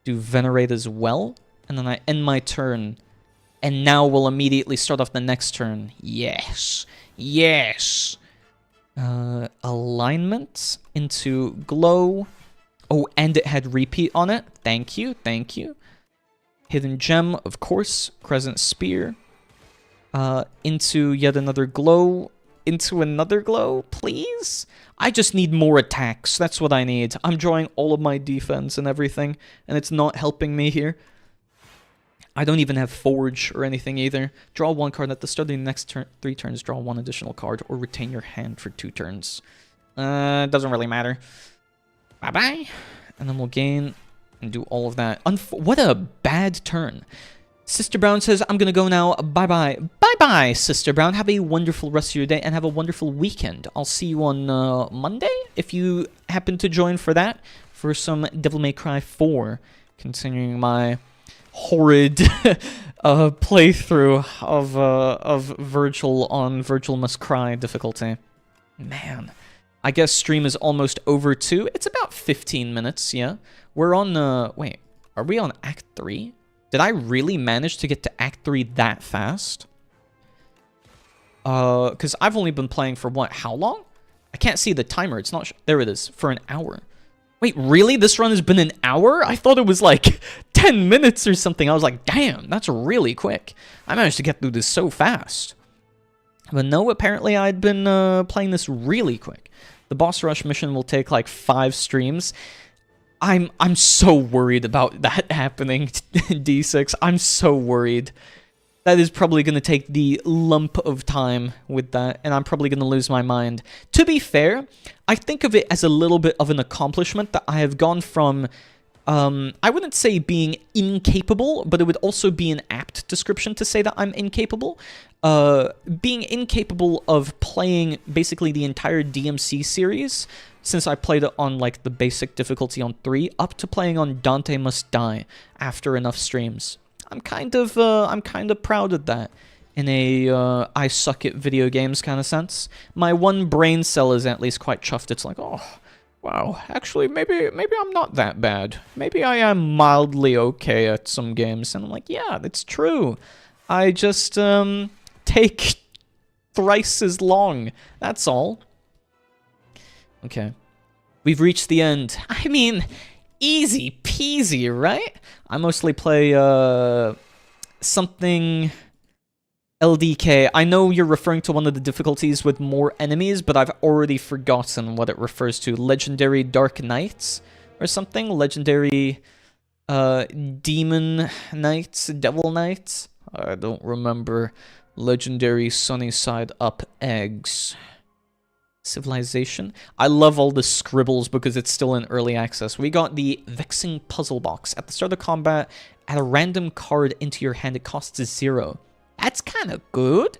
A: do Venerate as well. And then I end my turn. And now we'll immediately start off the next turn. Yes. Alignment into glow. Oh, and it had repeat on it. Thank you. Hidden Gem, of course. Crescent Spear. Into yet another glow. Into another glow, please? I just need more attacks. That's what I need. I'm drawing all of my defense and everything, and it's not helping me here. I don't even have Forge or anything either. Draw 1 card at the start of the next 3 turns. Draw 1 additional card, or retain your hand for 2 turns. Doesn't really matter. Bye-bye. And then we'll gain and do all of that. What a bad turn. Sister Brown says, I'm going to go now. Bye-bye. Bye-bye, Sister Brown. Have a wonderful rest of your day and have a wonderful weekend. I'll see you on Monday, if you happen to join for that, for some Devil May Cry 4, continuing my horrid playthrough of Virgil on Virgil Must Cry difficulty. Man. I guess stream is almost over too. It's about 15 minutes, yeah. We're on, wait, are we on Act 3? Did I really manage to get to Act 3 that fast? Because I've only been playing for what, how long? I can't see the timer, it's not, there it is, for an hour. Wait, really? This run has been an hour? I thought it was like 10 minutes or something. I was like, damn, that's really quick. I managed to get through this so fast. But no, apparently I'd been playing this really quick. The boss rush mission will take like 5 streams. I'm so worried about that happening, D6. I'm so worried. That is probably going to take the lump of time with that, and I'm probably going to lose my mind. To be fair, I think of it as a little bit of an accomplishment that I have gone from, I wouldn't say being incapable, but it would also be an apt description to say that I'm incapable. Being incapable of playing basically the entire DMC series, since I played it on like the basic difficulty on 3, up to playing on Dante Must Die after enough streams. I'm kind of proud of that in a I suck at video games kind of sense. My one brain cell is at least quite chuffed. It's like, oh, wow, actually maybe I'm not that bad. Maybe I am mildly okay at some games. And I'm like, yeah, that's true. I just take thrice as long. That's all. Okay. We've reached the end. I mean, easy peasy, right? I mostly play something LDK. I know you're referring to one of the difficulties with more enemies, but I've already forgotten what it refers to. Legendary Dark Knights or something? Legendary Demon Knights? Devil Knights? I don't remember. Legendary Sunny Side Up Eggs. Civilization. I love all the scribbles because it's still in early access. We got the Vexing Puzzle Box. At the start of combat, add a random card into your hand. It costs 0. That's kind of good.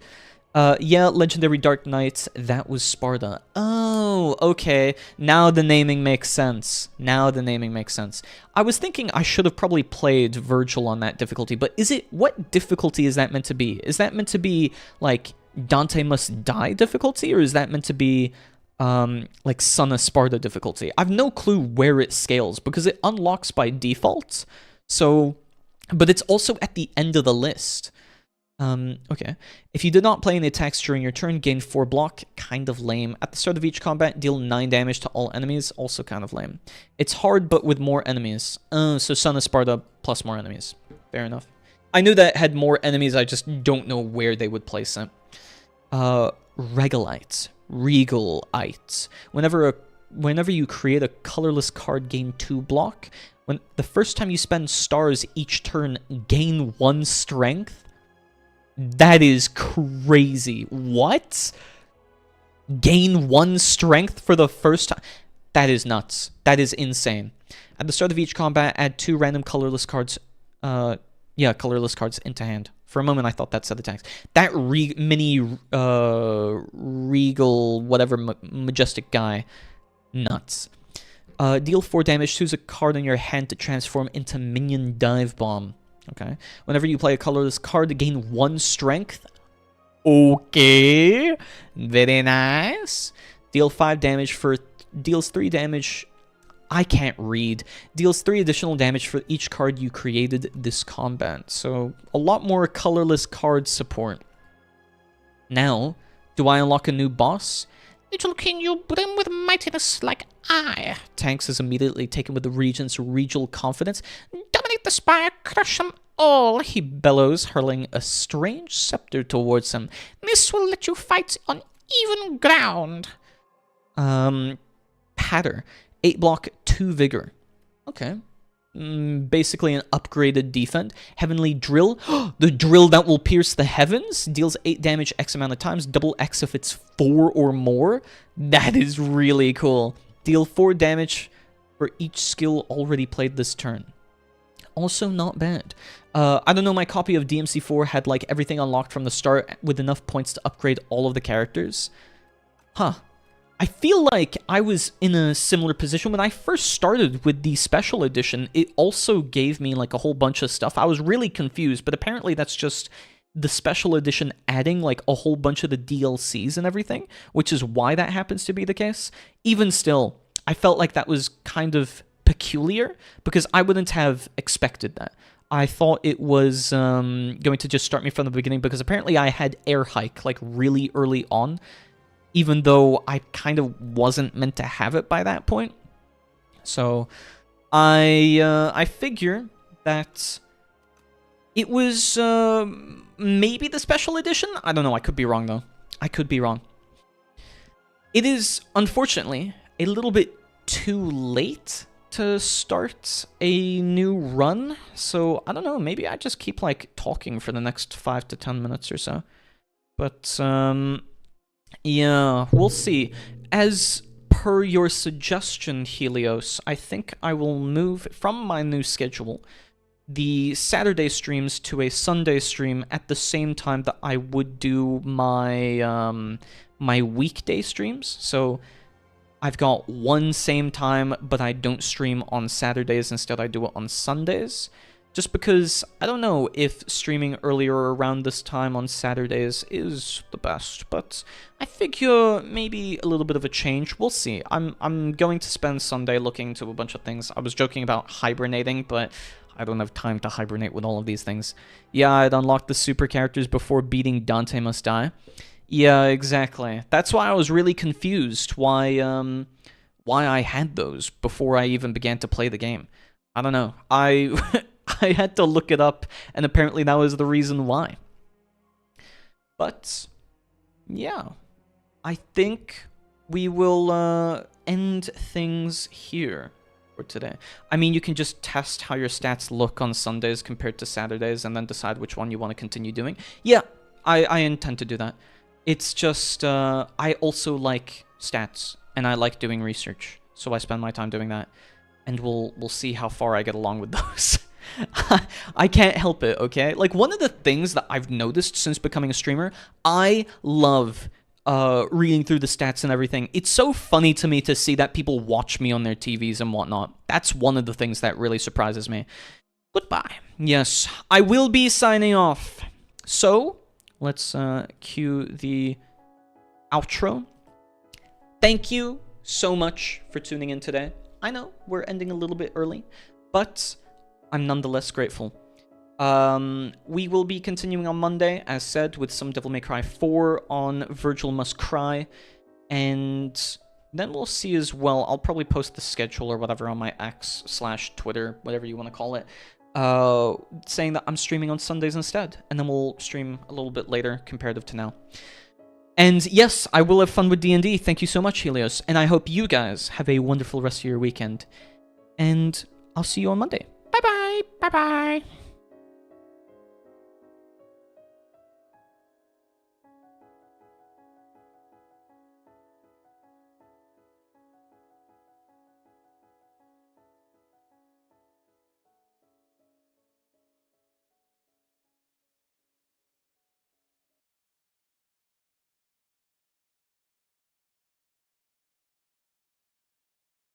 A: Yeah, Legendary Dark Knights. That was Sparta. Oh, okay. Now the naming makes sense. Now the naming makes sense. I was thinking I should have probably played Virgil on that difficulty, but is it... What difficulty is that meant to be? Is that meant to be, like, Dante Must Die difficulty, or is that meant to be, like, Son of Sparta difficulty? I've no clue where it scales, because it unlocks by default, so... But it's also at the end of the list. Okay. If you did not play any attacks during your turn, gain 4 block. Kind of lame. At the start of each combat, deal 9 damage to all enemies. Also kind of lame. It's hard, but with more enemies. So Son of Sparta plus more enemies. Fair enough. I knew that had more enemies, I just don't know where they would place it. Regalites. Regalites. Whenever you create a colorless card, gain 2 block. When the first time you spend stars each turn, gain 1 strength. That is crazy. What? Gain 1 strength for the first time? That is nuts. That is insane. At the start of each combat, add 2 random colorless cards. Colorless cards into hand. For a moment, I thought that said attacks. That mini regal, whatever, majestic guy. Nuts. Deal 4 damage. Choose a card in your hand to transform into Minion Dive Bomb. Okay. Whenever you play a colorless card, gain 1 strength. Okay. Very nice. Deal 5 damage for... Deals 3 damage... I can't read. Deals 3 additional damage for each card you created this combat. So, a lot more colorless card support. Now, do I unlock a new boss? Little king, you brim with mightiness like I. Tanks is immediately taken with the regent's regal confidence. Dominate the spire, crush them all, he bellows, hurling a strange scepter towards him. This will let you fight on even ground. Patter. 8 block, 2 vigor. Okay. Basically an upgraded defense. Heavenly Drill. The drill that will pierce the heavens. Deals 8 damage X amount of times. Double X if it's 4 or more. That is really cool. Deal 4 damage for each skill already played this turn. Also not bad. I don't know, my copy of DMC4 had like everything unlocked from the start with enough points to upgrade all of the characters. Huh. I feel like I was in a similar position when I first started with the special edition. It also gave me like a whole bunch of stuff. I was really confused, but apparently that's just the special edition adding like a whole bunch of the DLCs and everything, which is why that happens to be the case. Even still, I felt like that was kind of peculiar because I wouldn't have expected that. I thought it was going to just start me from the beginning because apparently I had air hike like really early on, even though I kind of wasn't meant to have it by that point. So I figure that it was maybe the special edition. I don't know. I could be wrong, though. I could be wrong. It is, unfortunately, a little bit too late to start a new run. So, I don't know. Maybe I just keep, like, talking for the next 5 to 10 minutes or so. But, yeah, we'll see. As per your suggestion, Helios, I think I will move from my new schedule the Saturday streams to a Sunday stream at the same time that I would do my my weekday streams. So I've got one same time, but I don't stream on Saturdays. Instead, I do it on Sundays. Just because I don't know if streaming earlier around this time on Saturdays is the best, but I figure maybe a little bit of a change. We'll see. I'm going to spend Sunday looking into a bunch of things. I was joking about hibernating, but I don't have time to hibernate with all of these things. Yeah, I'd unlocked the super characters before beating Dante Must Die. Yeah, exactly. That's why I was really confused why I had those before I even began to play the game. I don't know. I had to look it up, and apparently that was the reason why. But, yeah. I think we will end things here for today. I mean, you can just test how your stats look on Sundays compared to Saturdays, and then decide which one you want to continue doing. Yeah, I intend to do that. It's just, I also like stats, and I like doing research, so I spend my time doing that. And we'll see how far I get along with those. I can't help it, okay? Like, one of the things that I've noticed since becoming a streamer, I love reading through the stats and everything. It's so funny to me to see that people watch me on their TVs and whatnot. That's one of the things that really surprises me. Goodbye. Yes, I will be signing off. So, let's cue the outro. Thank you so much for tuning in today. I know we're ending a little bit early, but I'm nonetheless grateful. We will be continuing on Monday, as said, with some Devil May Cry 4 on Virgil Must Cry, and then we'll see as well. I'll probably post the schedule or whatever on my X/Twitter, whatever you want to call it, saying that I'm streaming on Sundays instead, and then we'll stream a little bit later, comparative to now. And yes, I will have fun with D&D. Thank you so much, Helios. And I hope you guys have a wonderful rest of your weekend. And I'll see you on Monday. Bye-bye. Bye-bye.